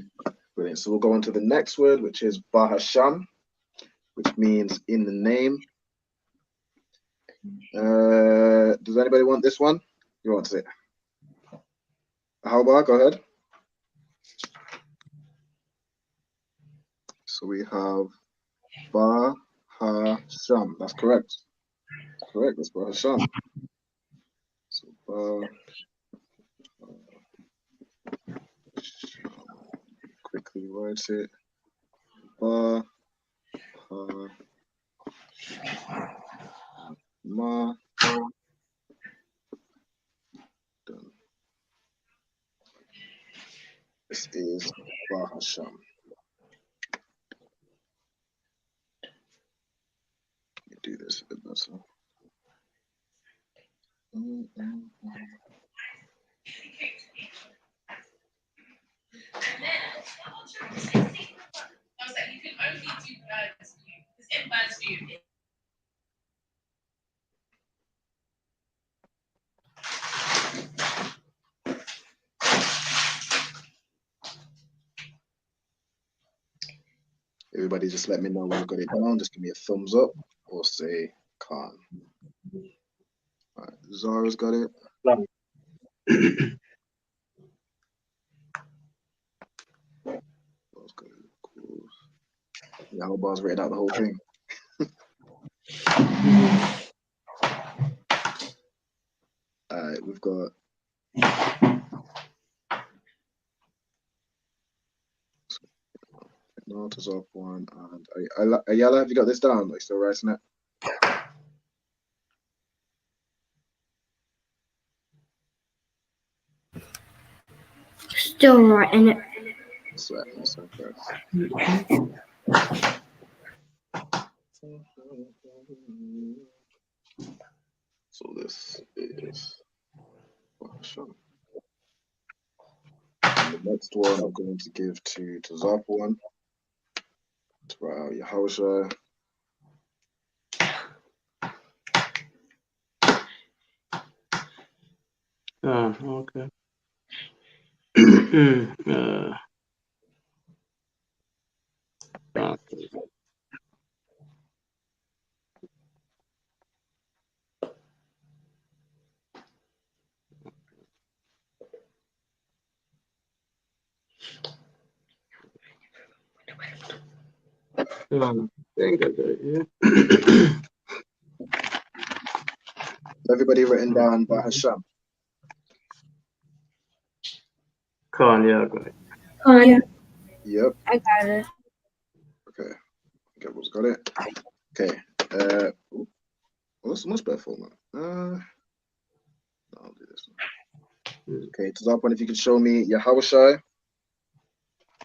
Brilliant. So we'll go on to the next word, which is Bahasham, which means in the name. Does anybody want this one? You want it? How about? Go ahead. So we have Bahasham. That's correct. That's correct. That's Bahasham. So quickly write it. Ba Ma. Done. This is Bahasham. Let me do this a bit better. Everybody just let me know when you got it down. Just give me a thumbs up or say Khan. All right, Zara's got it. Yeah, whole bar's written out the whole thing. All right, we've got Nota's off one, and Ayala, have you got this down? Are you still writing it? Still writing it. Sweat, first. So this is Bahasham. And the next one I'm going to give to Zapa one. To write out Yahushua. Okay. Everybody written down by Hasham. Khan, yeah, got it. Khan. Yep. I got it. Okay. Gabriel's got it. Okay. What's much better format? I'll do this one. Okay, to that one, if you could show me Yahushai.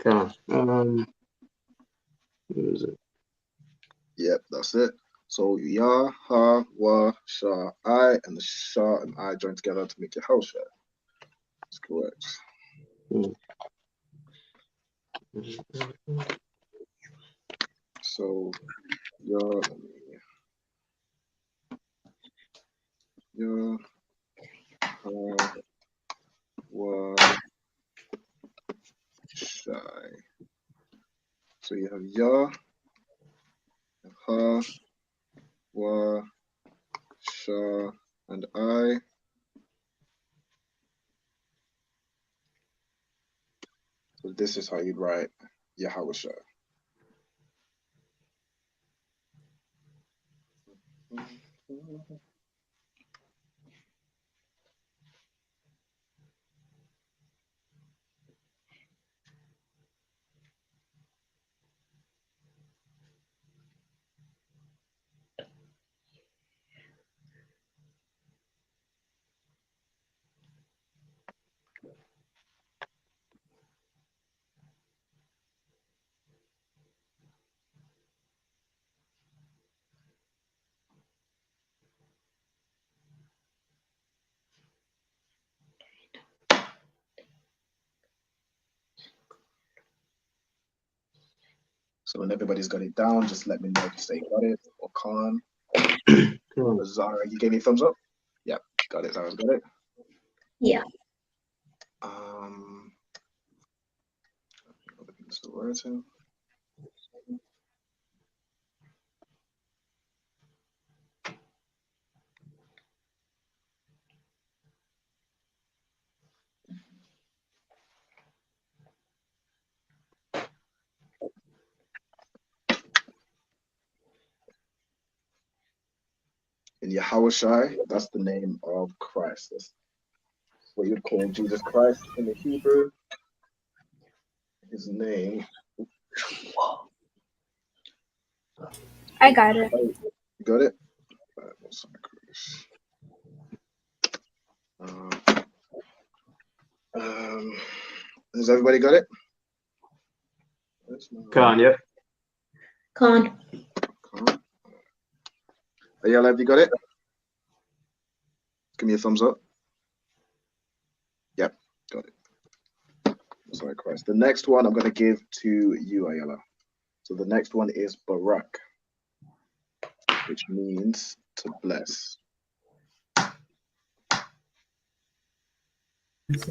Khan. What is it? Yep, that's it. So Yah, Ha, Wa, Sha, I, and the Sha and I join together to make Yahushai. That's correct. So Yah, Yah, Ha, Wa, Shai. So you have Yah, Ha, Wa, Sha, and I. So this is how you'd write Yahushai. So when everybody's got it down, just let me know if they got it or can't. Zara, you gave me a thumbs up? Yep, got it. Zara's got it. Yeah. Other people still writing. In Yahushai, that's the name of Christ. That's what you would call Jesus Christ in the Hebrew. His name. I got it. You got it? Has everybody got it? Khan, yep. Khan. Ayala, have you got it? Give me a thumbs up. Yep, got it. Sorry, Christ. The next one I'm going to give to you, Ayala. So the next one is Barak, which means to bless.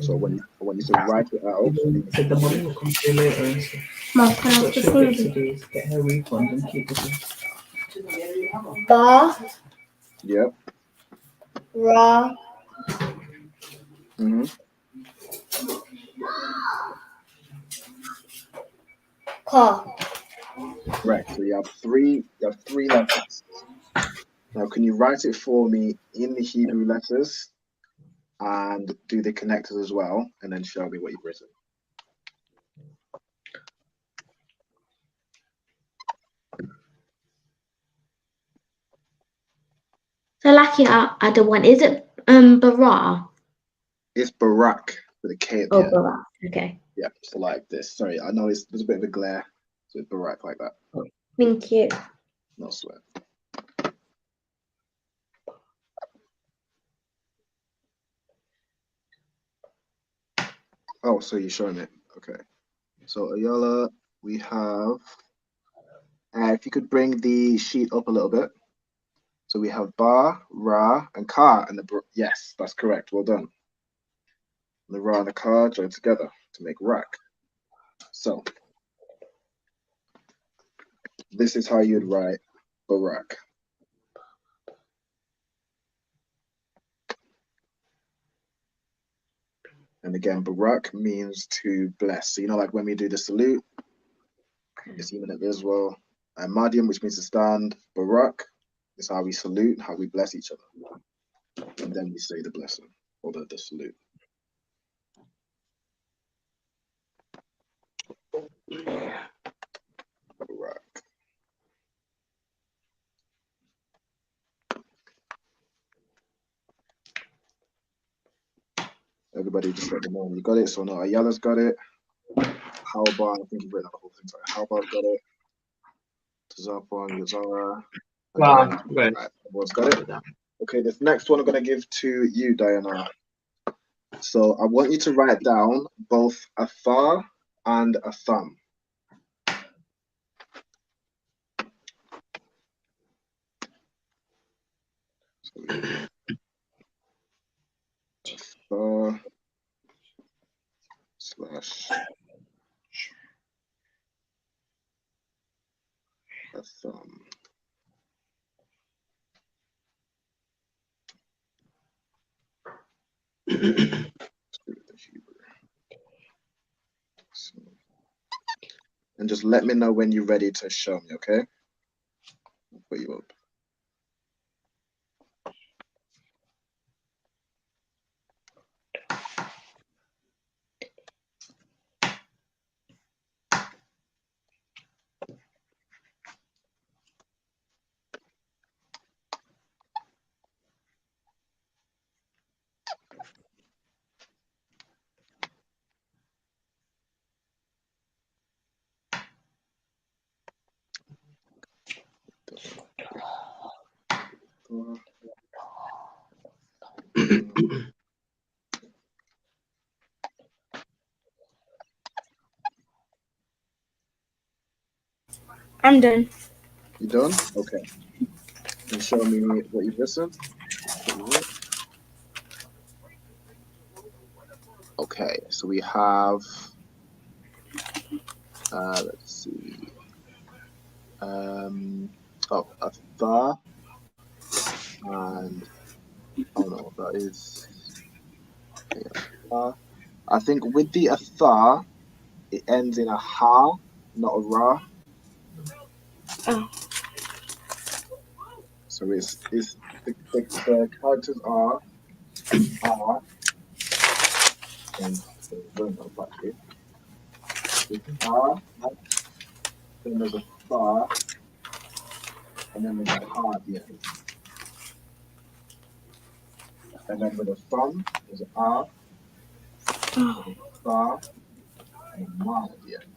So when you to write it out, said the money will come through later and stuff. Mom, can I have What the she'll get to food? do is get her refund and keep it. Ba, yep. Ra, Ka. Right. So you have three letters. Now, can you write it for me in the Hebrew letters and do the connectors as well, and then show me what you've written? So lucky I don't want. Is it Bara? It's Barak with a K at the Oh, end. Bara. Okay. Yeah, so like this. Sorry, I know there's a bit of a glare. So it's Barak like that. Thank you. No sweat. Oh, so you're showing it. Okay. So Ayala, we have. If you could bring the sheet up a little bit. So we have Ba, Ra, and Ka, and yes, that's correct. Well done. The Ra and the Ka join together to make Rak. So this is how you'd write Barak. And again, Barak means to bless. So, you know, like when we do the salute, it's even at Israel. And Madiam, which means to stand. Barak is how we salute, how we bless each other. And then we say the blessing or the salute. Barak. Everybody just let me know. You got it? So no, Ayala's got it. How about, I think you've written the whole thing. Sorry. How about got it? Tazapon, Yazara. Right. Everyone's got it. Okay, this next one I'm going to give to you, Diana. So I want you to write down both a tha and a thumb. Tha slash a thumb. So, and just let me know when you're ready to show me, okay? I'll put you up. I'm done. You done? Okay. Can you show me what you've written? Okay, so we have, let's see, a tha, and oh no, that is, okay, I think with the tha, it ends in a ha, not a ra. Oh. So it's the characters are and then there's a tha, and then there's a ha at the end. And then with a thumb, there's an a, tha, and a ma at the end.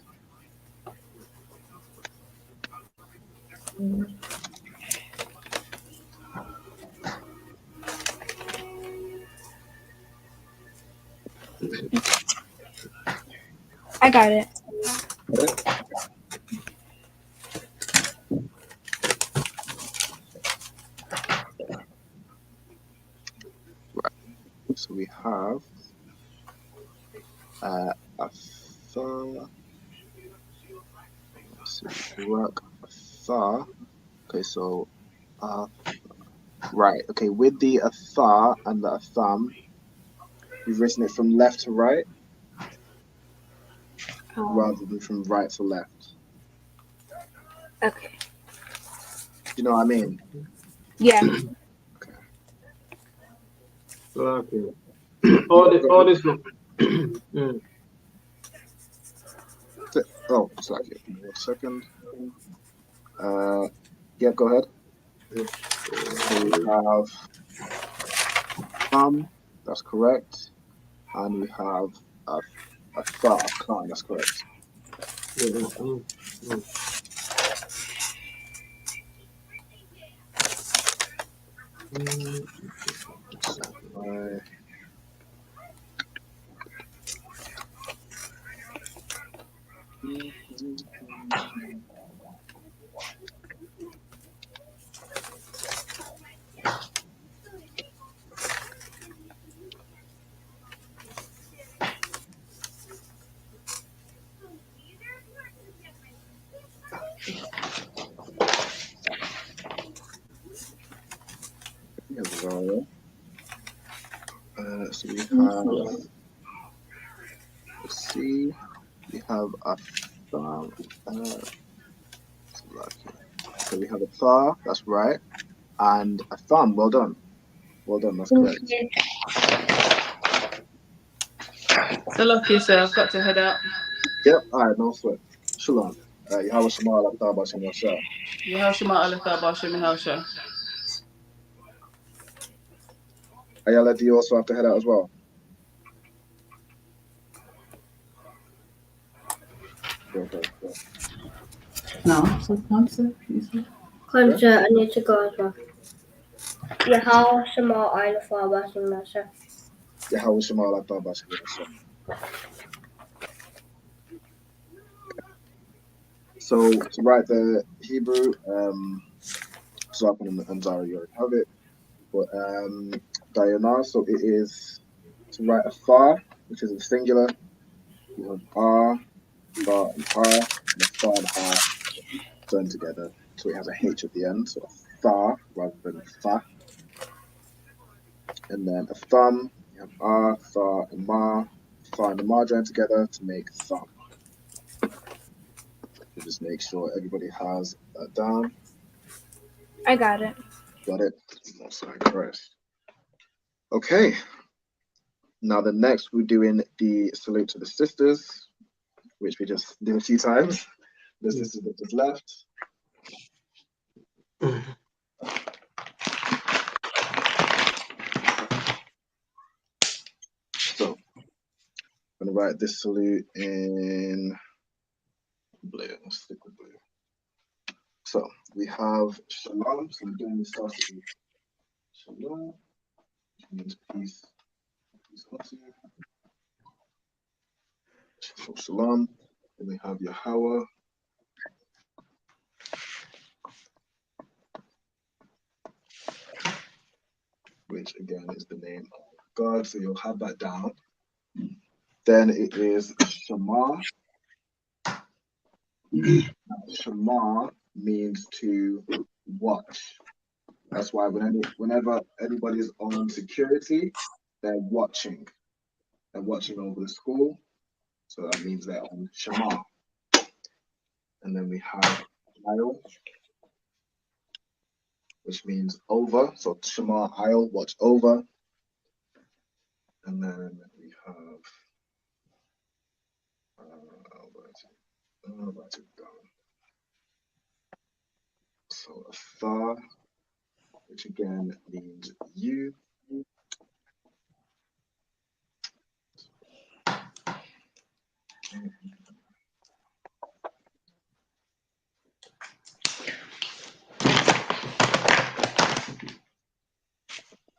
I got it. Okay. Right. So we have a tha. Let's see, work a tha. Okay, so right. Okay, with the tha and the thumb, we've written it from left to right rather than from right to left. Okay. You know what I mean? Yeah. Okay. All this look. Oh, sorry. Give me 1 second. Yeah, go ahead. So we have thumb, that's correct. And we have a tha, that's correct. have, let's see, we have a thumb. So we have a tha, that's right, and a thumb. Well done. Well done, that's correct. So lucky, sir. I've got to head out. Yep, all right, no sweat. Shalom. Yahweh Shema Alakta Bashem Yasha. Yehoshua Alekah Bashem Yehoshua. Ayala, do you also have to head out as well? Okay. No, so answer. Concert, I need to go as well. Yahweh Shema Alekah Bashem Yasha. Yahweh Shema Alakta Bashem Yasha. So to write the Hebrew, Zalpan and Zara, you already have it. But Diana, so it is to write a far, which is a singular. You have R, far, and R, and a far and R joined together. So it has a H at the end, so a far rather than fa. And then a thumb, you have R, far, and ma. Far and ma joined together to make thumb. So just make sure everybody has that down. I got it. Got it? Oh, sorry, Christ. Okay. Now the next we're doing the salute to the sisters, which we just did a few times. The sisters that just left. So I'm gonna write this salute in blue. Let's stick with blue. So we have shalom. So we're doing this start with shalom, which means peace. Peace unto you. So shalom. Then we have Yahweh. Which again is the name of God. So you'll have that down. Then it is Shema. Shema means to watch. That's why whenever anybody's on security, they're watching. They're watching over the school. So that means they're on Shema. And then we have Ayel, which means over. So Shema Ayel, watch over. And then we have so a Tha, which again means you.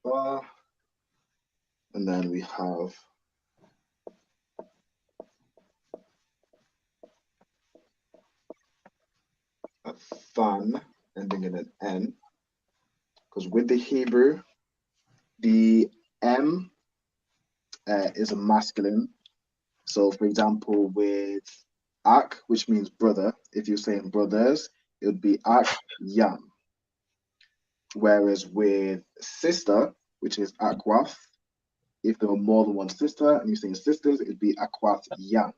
Tha. And then we have a Than ending in an N. Because with the Hebrew, the M is a masculine. So for example, with Ak, which means brother, if you're saying brothers, it would be Ak Yam. Whereas with sister, which is Akwath, if there were more than one sister and you're saying sisters, it would be Akwath Yam,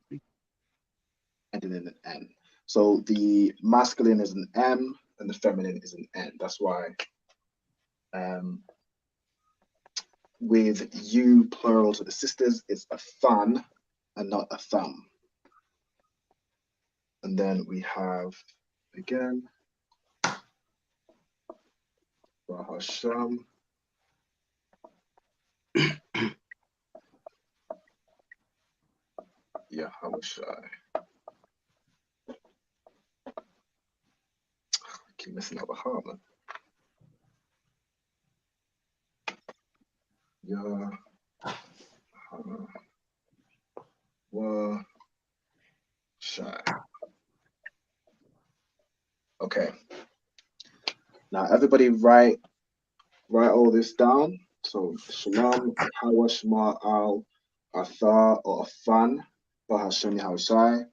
ending in an N. So the masculine is an M and the feminine is an N. That's why with you plural to the sisters, it's a Than and not a Thumb. And then we have, again, Bahasham. Yeah, Hawashai. I keep missing out the heart, man. Yeah. Shai. Okay. Now everybody write all this down. So Shalom, Hawa, Shema, Al, Atha, or Afan, Bahasham, Hawashai.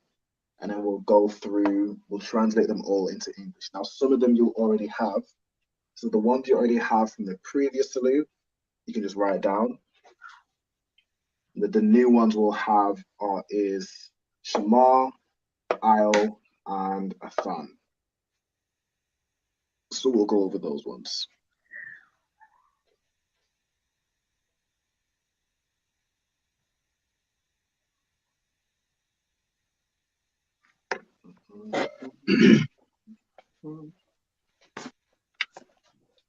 And then we'll go through, we'll translate them all into English. Now, some of them you already have. So the ones you already have from the previous salute, you can just write down. The new ones we'll have is Shema, Aisle, and Athan. So we'll go over those ones.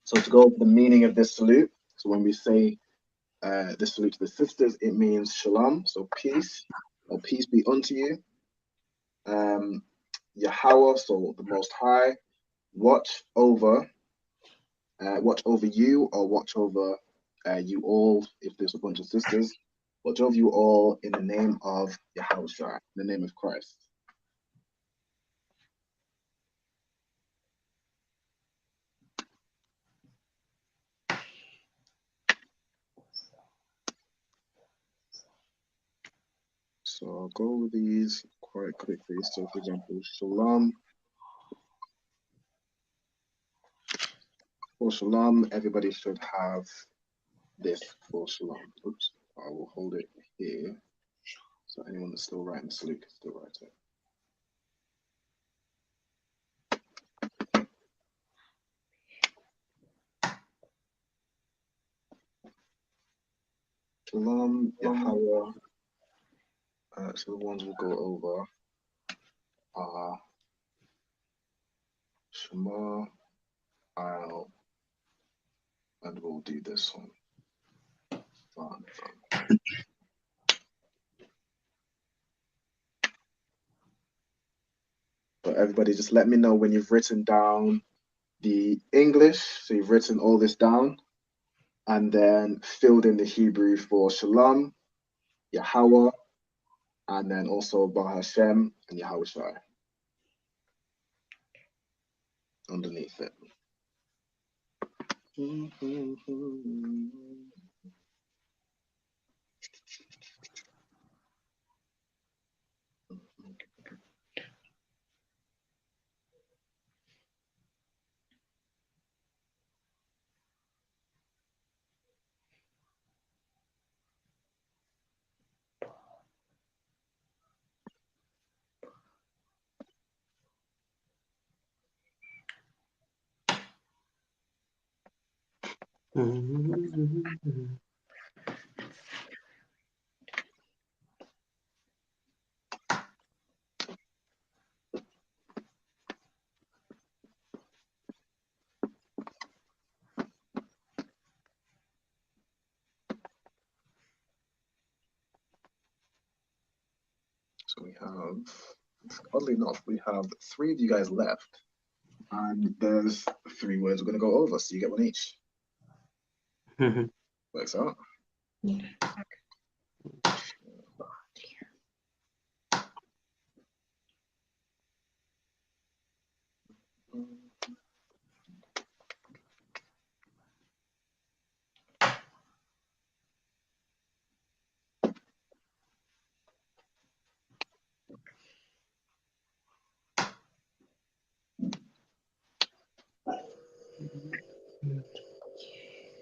So to go over the meaning of this salute, so when we say this salute to the sisters, it means shalom, so peace, or peace be unto you. Yahweh, so the Most High, watch over you, or watch over you all, if there's a bunch of sisters, watch over you all in the name of Yahweh, in the name of Christ. So I'll go over these quite quickly. So for example, shalom. For shalom, everybody should have this for shalom. Oops, I will hold it here. So anyone that's still writing the salute can still write it. Shalom, Yahweh. So the ones we'll go over are Shema, Aisle, and we'll do this one. But everybody just let me know when you've written down the English, so you've written all this down, and then filled in the Hebrew for Shalom, Yahweh, and then also Bah Hashem and Yahweh Shai underneath it. So we have, oddly enough, we have 3 of you guys left, and there's 3 words we're going to go over, so you get 1 each. Works out.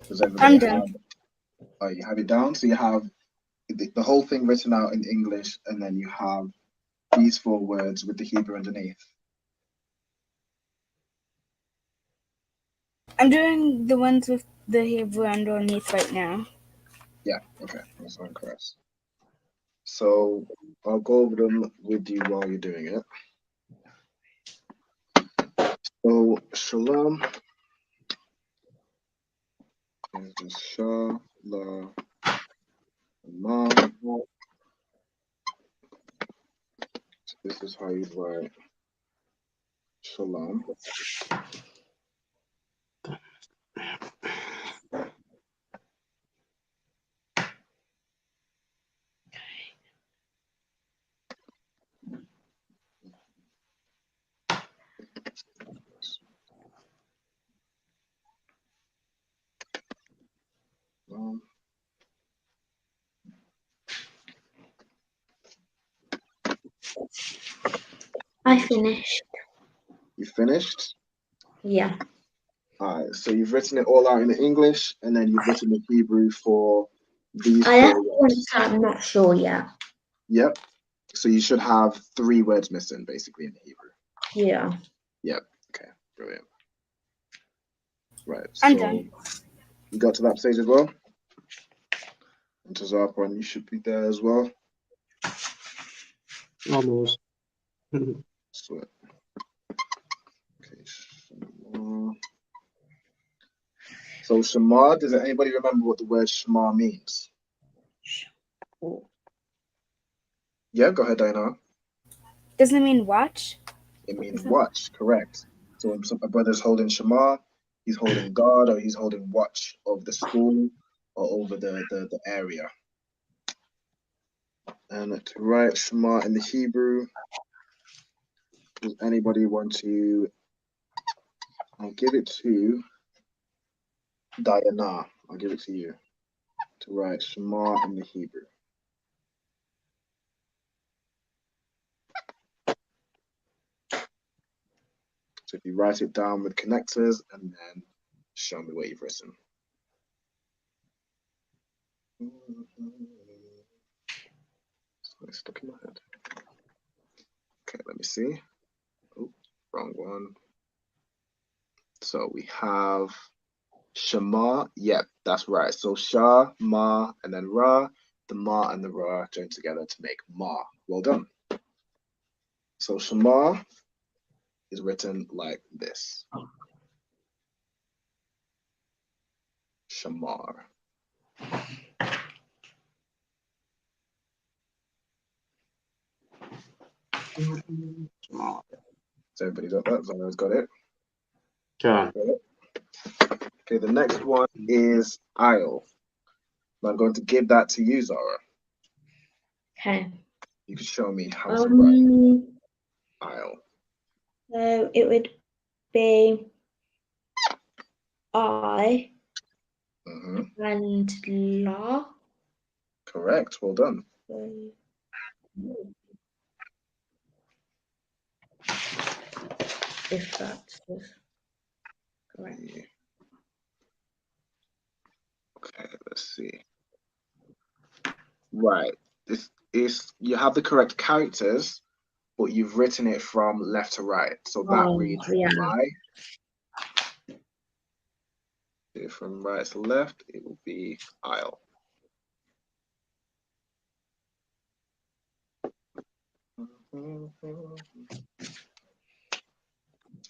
Does everybody have, you have it down? So you have the whole thing written out in English, and then you have these 4 words with the Hebrew underneath. I'm doing the ones with the Hebrew underneath right now. Yeah, okay, that's fine, Chris. So I'll go over them with you while you're doing it. So Shalom is just Sha, La, Ma. So this is how you write Shalom. I finished. You finished? Yeah. All right, so you've written it all out in English, and then you've written the Hebrew for these I four actually words. want to say I'm not sure yet. Yep. So you should have 3 words missing, basically, in the Hebrew. Yeah. Yep. Okay. Brilliant. Right. I'm so done. you got to that stage as well? And to Zarpon, you should be there as well. Almost. Sweet. Okay. Shema. So Shema, does anybody remember what the word Shema means? Yeah, go ahead, Diana. Doesn't it mean watch? It means watch, correct. So when a brother's holding Shema, he's holding guard or he's holding watch over the school or over the area. And to write Shema in the Hebrew, does anybody want to? I'll give it to Diana. I'll give it to you to write Shema in the Hebrew. So if you write it down with connectors and then show me what you've written. It's stuck in my head. Okay, let me see. Oh, wrong one. So we have Shema. Yep, that's right. So Sha, Ma, and then Ra. The Ma and the Ra join together to make Ma. Well done. So Shema is written like this. Shamar. So everybody got that? Zara's got it. John. Okay, the next one is aisle. I'm going to give that to you, Zara. Okay. You can show me how to write aisle. So it would be I and La. Correct. Well done. If that's correct. Okay, let's see. Right. This is, you have the correct characters, but you've written it from left to right. So that reads I. From right to left, it will be aisle.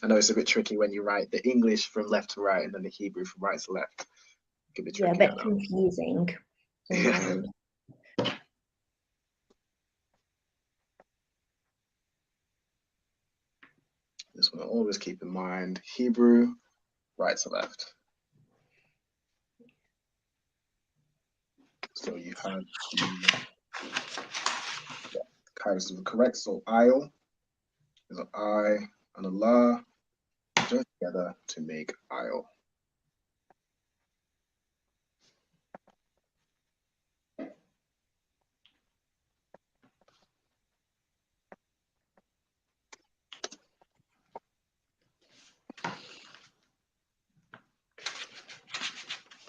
I know it's a bit tricky when you write the English from left to right and then the Hebrew from right to left. It can be tricky. Yeah, a bit confusing. Yeah. This one, always keep in mind, Hebrew, right to left. So you have the characters are correct. So aisle is an I and a La join together to make aisle.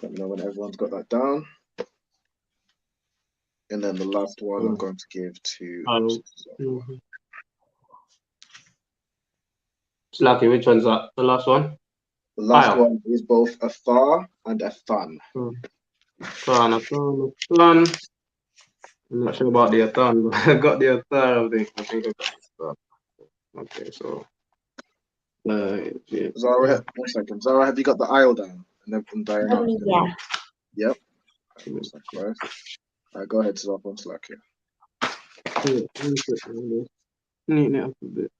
Let me know when everyone's got that down. And then the last one I'm going to give to Slacky, which one's that? The last one? The last one is both a fa and a thun. Thun. I'm not sure about the thun, but I got the thun. I think I got the thun. Okay, so yeah. Zara, 1 second. Zara, have you got the aisle down? And then from Diana. Yeah. Yep. Looks like right. All right, go ahead, Zara, on Slack here. Neaten it up a bit.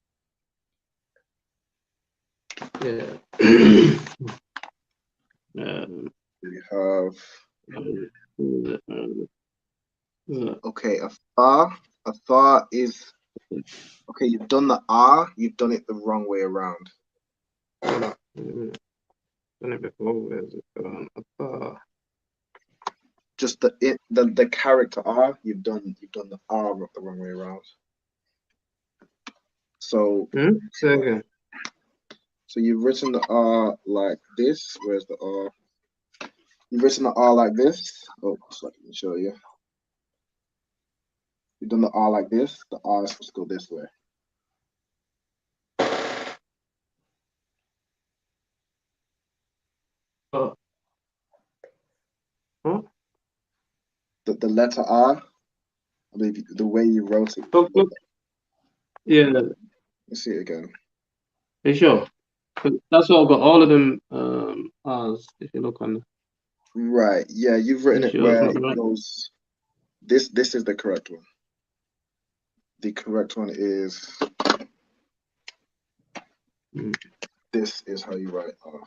Yeah. We have. Okay, a fa is. Okay, you've done the R, you've done it the wrong way around. Done it before. Just the character R, you've done the R the wrong way around. So say again. So you've written the R like this. Where's the R? You've written the R like this. Oh, so I can show you. You've done the R like this. The R is supposed to go this way. Huh? The letter R, I believe the way you wrote it. Yeah. Let me see it again. You sure? That's what I've got. All of them R's. If you look on the. Right. Yeah, you've written it Sure where it's it not right? goes. This is the correct one. The correct one is. This is how you write R.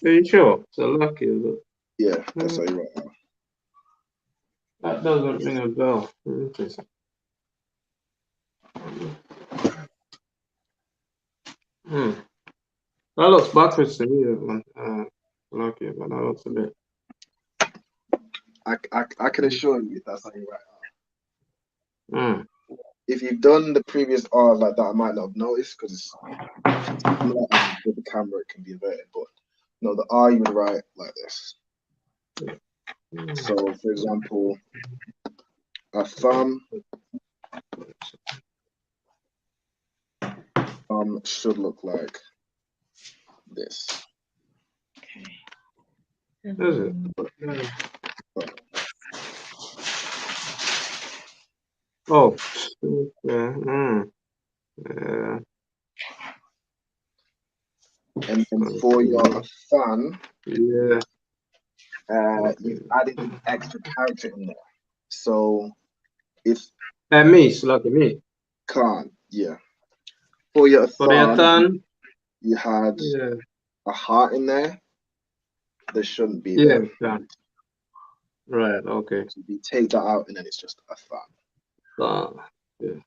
Are you sure? So lucky, is it? Yeah, that's how you write R. That doesn't ring a bell. Interesting. That looks backwards to me, that one. Lucky, but that looks a bit. I can assure you that's how you write R. Mm. If you've done the previous R like that, I might not have noticed because it's with the camera it can be inverted, but no, the R you would write like this. So, for example, a thumb should look like this. Is it? Oh, yeah. Yeah. And for your fan, Yeah. you've added an extra character in there. So if Me, so lucky me. Khan, yeah. For your For the fan, turn. you had a heart in there. There shouldn't be Yeah. there. Yeah. Right. Okay. So you take that out, and then it's just a fan. Yeah.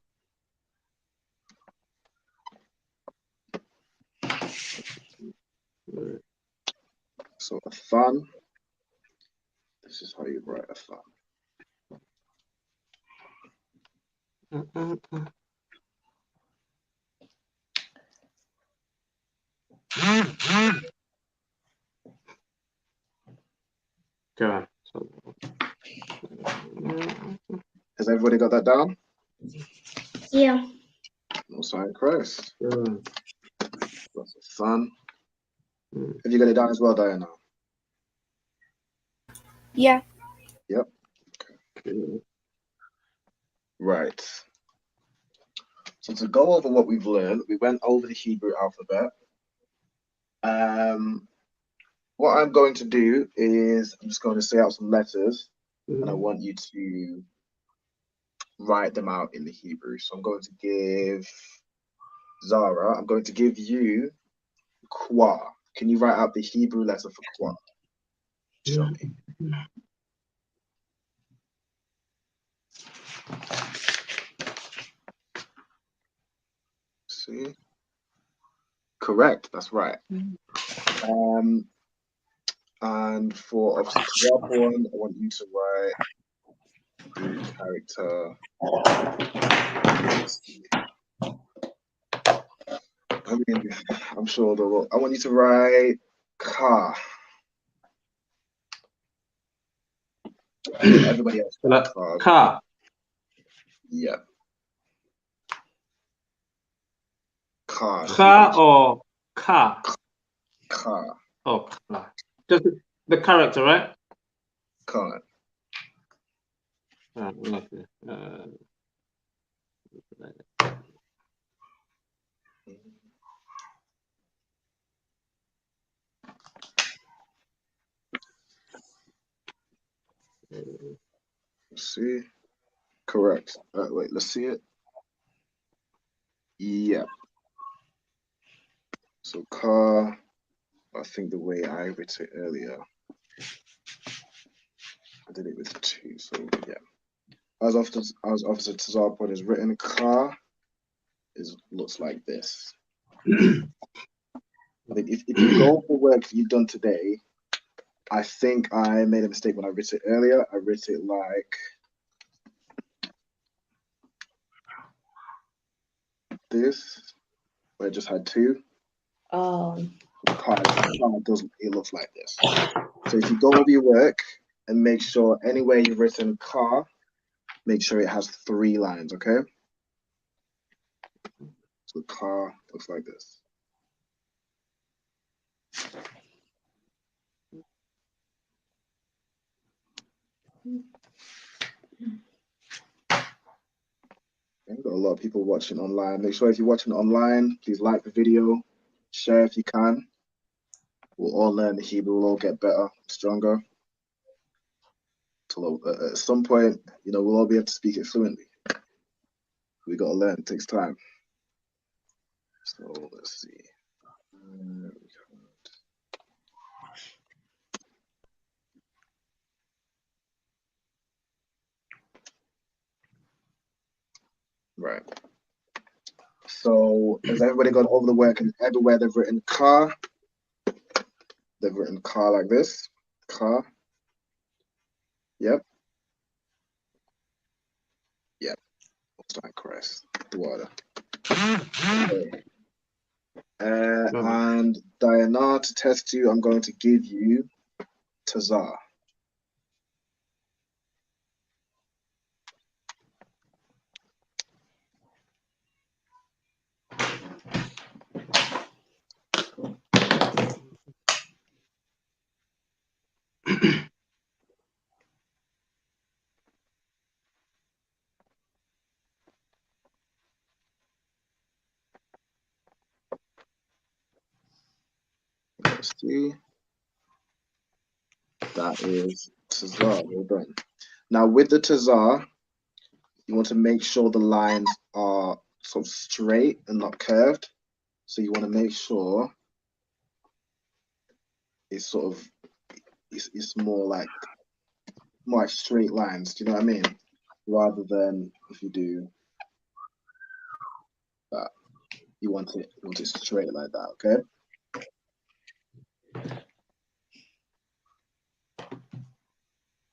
Right. So a fan. This is how you write a fan. Okay. Has everybody got that down? Yeah. No sign Christ. Yeah. That's a fan. Have you got it down as well, Diana? Yeah. Yep. Okay. Right. So to go over what we've learned, we went over the Hebrew alphabet. What I'm going to do is I'm just going to say out some letters, and I want you to write them out in the Hebrew. So I'm going to give Zara, I'm going to give you Kwa. Can you write out the Hebrew letter for Kwa? Show me. See? Correct, that's right. And for Officer Tawapon, I want you to write the character. I mean, I'm sure they will. I want you to write Ka. Everybody else. Ka. Yeah. Ka. Ka or Ka? Ka. Oh, Ka. Just the character, right? Ka. Okay. Let's see. Correct. Wait, let's see it. Yeah. So Ka, I think the way I wrote it earlier, I did it with 2. So yeah. As Officer Tazarpod is written, Ka looks like this. I think if you go for work you've done today, I think I made a mistake when I wrote it earlier. I wrote it like this, where it just had 2. Oh. The car doesn't. It looks like this. So if you go over your work and make sure anywhere you've written car, make sure it has 3 lines. Okay. So the car looks like this. We've got a lot of people watching online. Make sure if you're watching online, please like the video, share if you can. We'll all learn the Hebrew. We'll all get better, stronger. Till at some point, we'll all be able to speak it fluently. We got to learn. It takes time. So let's see. Right. So has everybody gone over the work, and everywhere they've written car, they've written car like this. Car. Yep. Yep. What's that, Chris? The water. Okay. And Diana, to test you, I'm going to give you Tazar. Let's see. That is Tazar. Well done. Now with the Tazar, you want to make sure the lines are sort of straight and not curved. So you want to make sure it's sort of it's more like straight lines. Do you know what I mean? Rather than if you do that, you want it straight like that. Okay.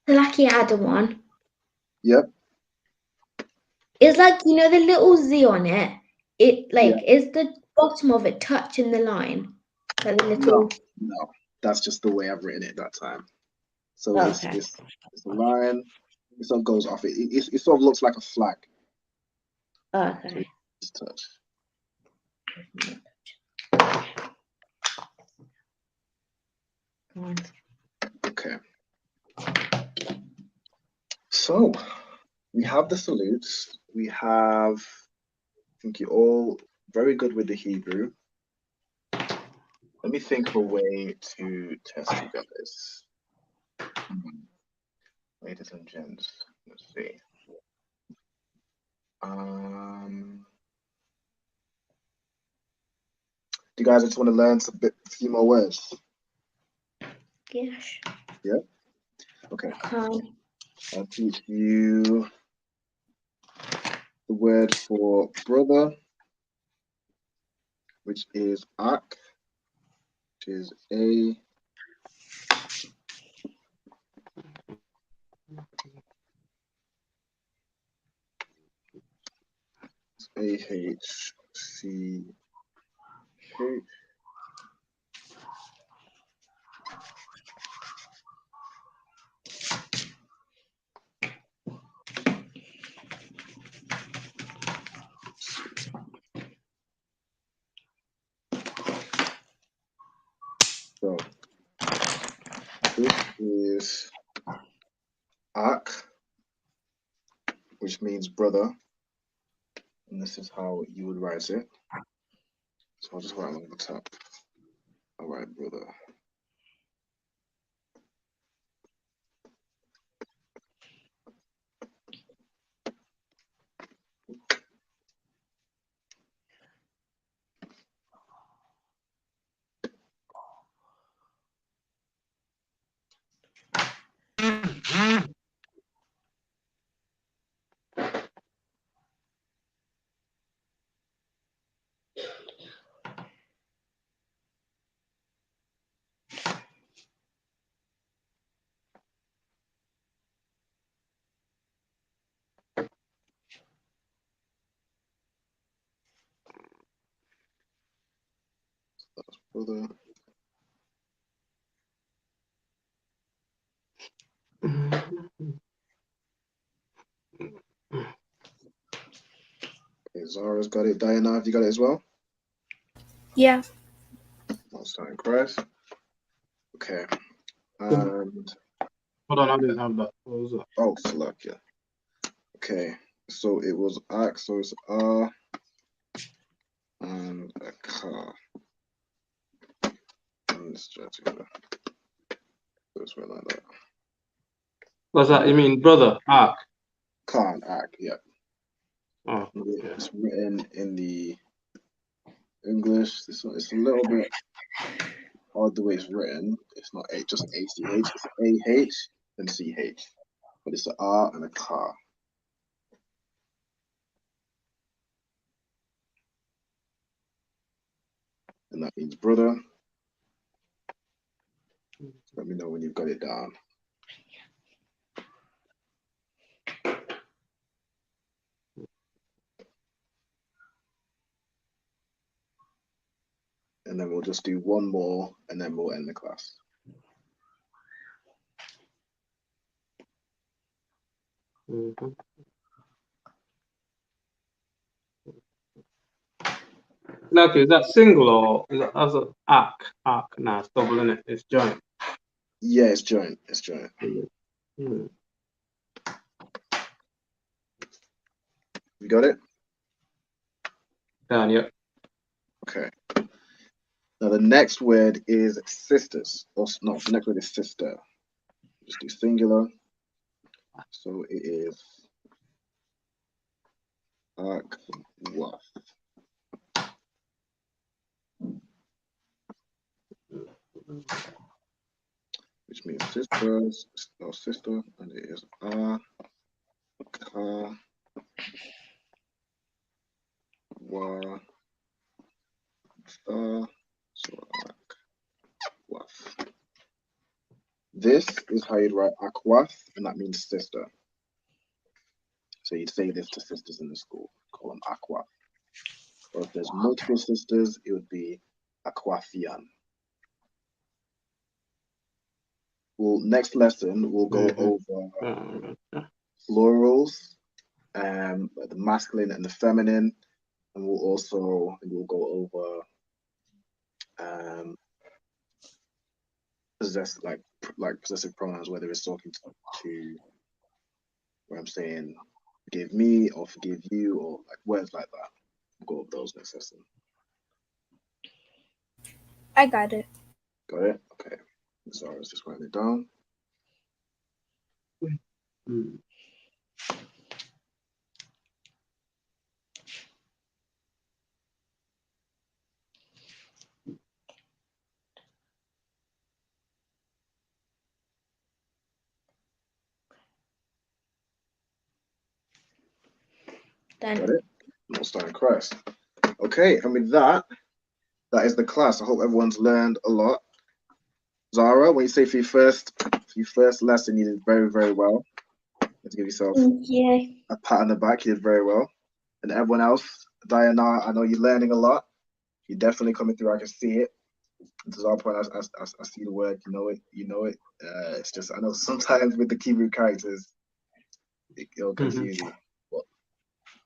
The lucky add one. Yep. It's like, the little Z on it. Is the bottom of it touching the line? Like the little. No. That's just the way I've written it that time. So Okay. it's a line. It sort of goes off it. It sort of looks like a flag. Okay. Just touch. Okay. So we have the salutes. We have, I think you're all very good with the Hebrew. Let me think of a way to test you guys. Ladies and gents, let's see. Do you guys just want to learn a few more words? Yes. Yeah? Okay. I'll teach you the word for brother, which is ak, which is AHCH. So this is ak, which means brother, and this is how you would write it. So I'll just write along the top. All right, brother. brother. Okay, Zara's got it. Diana, have you got it as well? Yeah. Most High in Christ. Okay. And Hold on, I didn't have that. What was that? oh, Salakia. Okay. So it was Ak, so it's R and a car. And let's try together. So it's went like that. What's that? You mean brother? Ark. Car and Ak, yeah. Oh, yeah. It's written in the English. It's a little bit odd the way it's written. It's not just ACH, it's AH and CH. But it's an R and a car. And that means brother. Let me know when you've got it down. And then we'll just do one more and then we'll end the class. Mm-hmm. Okay, is that single or is that as an arc? Arc, nah, it's double in it. It's joint. Yeah, it's joint. It's joint. Mm-hmm. You got it? Down, yep. Okay. Now the next word is sisters. Or no, the next word is sister. Just do singular. So it is akwaf. Which means sisters or sister, and it is akwaf. So akwaf. This is how you'd write akwaf, and that means sister. So you'd say this to sisters in the school, call them akwaf. Or if there's multiple sisters, it would be akwafian. Well, next lesson we'll go over plurals, the masculine and the feminine, and we'll go over possessive pronouns, whether it's talking to where I'm saying forgive me or forgive you or like words like that. We'll go over those next lesson. I got it. Got it? Okay. So I was just writing it down. Mm. Got it? Most High in Christ. Okay, and with that is the class. I hope everyone's learned a lot. Zara, when you say for your first lesson, you did very, very well. Let's give yourself a pat on the back. You did very well. And everyone else, Diana, I know you're learning a lot. You're definitely coming through. I can see it. To our point, I see the word. You know it. It's just I know sometimes with the Hebrew characters, it'll confuse you. But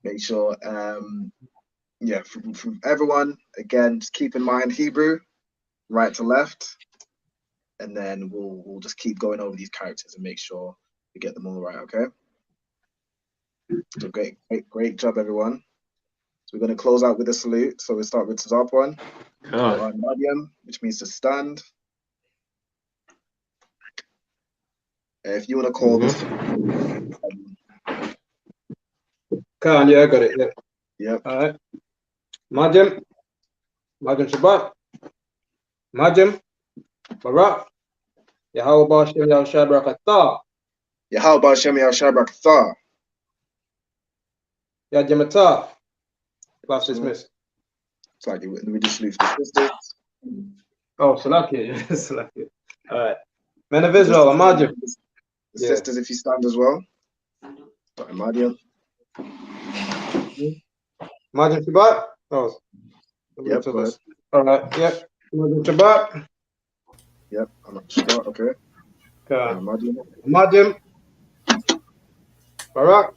make sure, from everyone, again, just keep in mind Hebrew, right to left, and then we'll just keep going over these characters and make sure we get them all right. Okay. So great job, everyone. So we're going to close out with a salute. So we'll start with Tazarpon, Madiam, which means to stand. If you want to call this. Khan, yeah, I got it. Yeah. Yep. All right. Madiam Shabbat. Madiam Barak. Yahweh Shem Yahushua Barakatah. Yahweh Shem Yahushua Barakatah. Yajamatah. Class dismissed. It's like we just salute the sisters. Oh, Salakia. Salakia. All right. Men of Israel, Madiam. The sisters, if you stand as well. Sorry, Madiam. Madiam Shabbat. Oh. Yep, go ahead. All right. Yep. Shabbat. Yep, I'm at Shabbat, okay. Madim. Barak.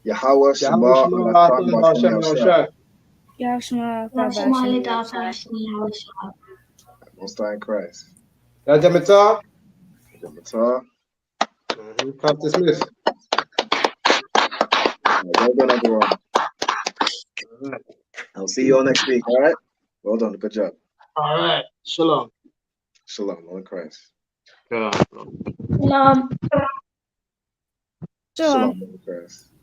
Yahweh Shema Alatan Bashem Yahshua. Most High in Christ. Rajamita. Can't dismiss. Well done, everyone. I'll see you all next week, all right? Well done, good job. All right. Shalom. Shalom, Lord Christ. Shalom. Shalom, Lord Christ.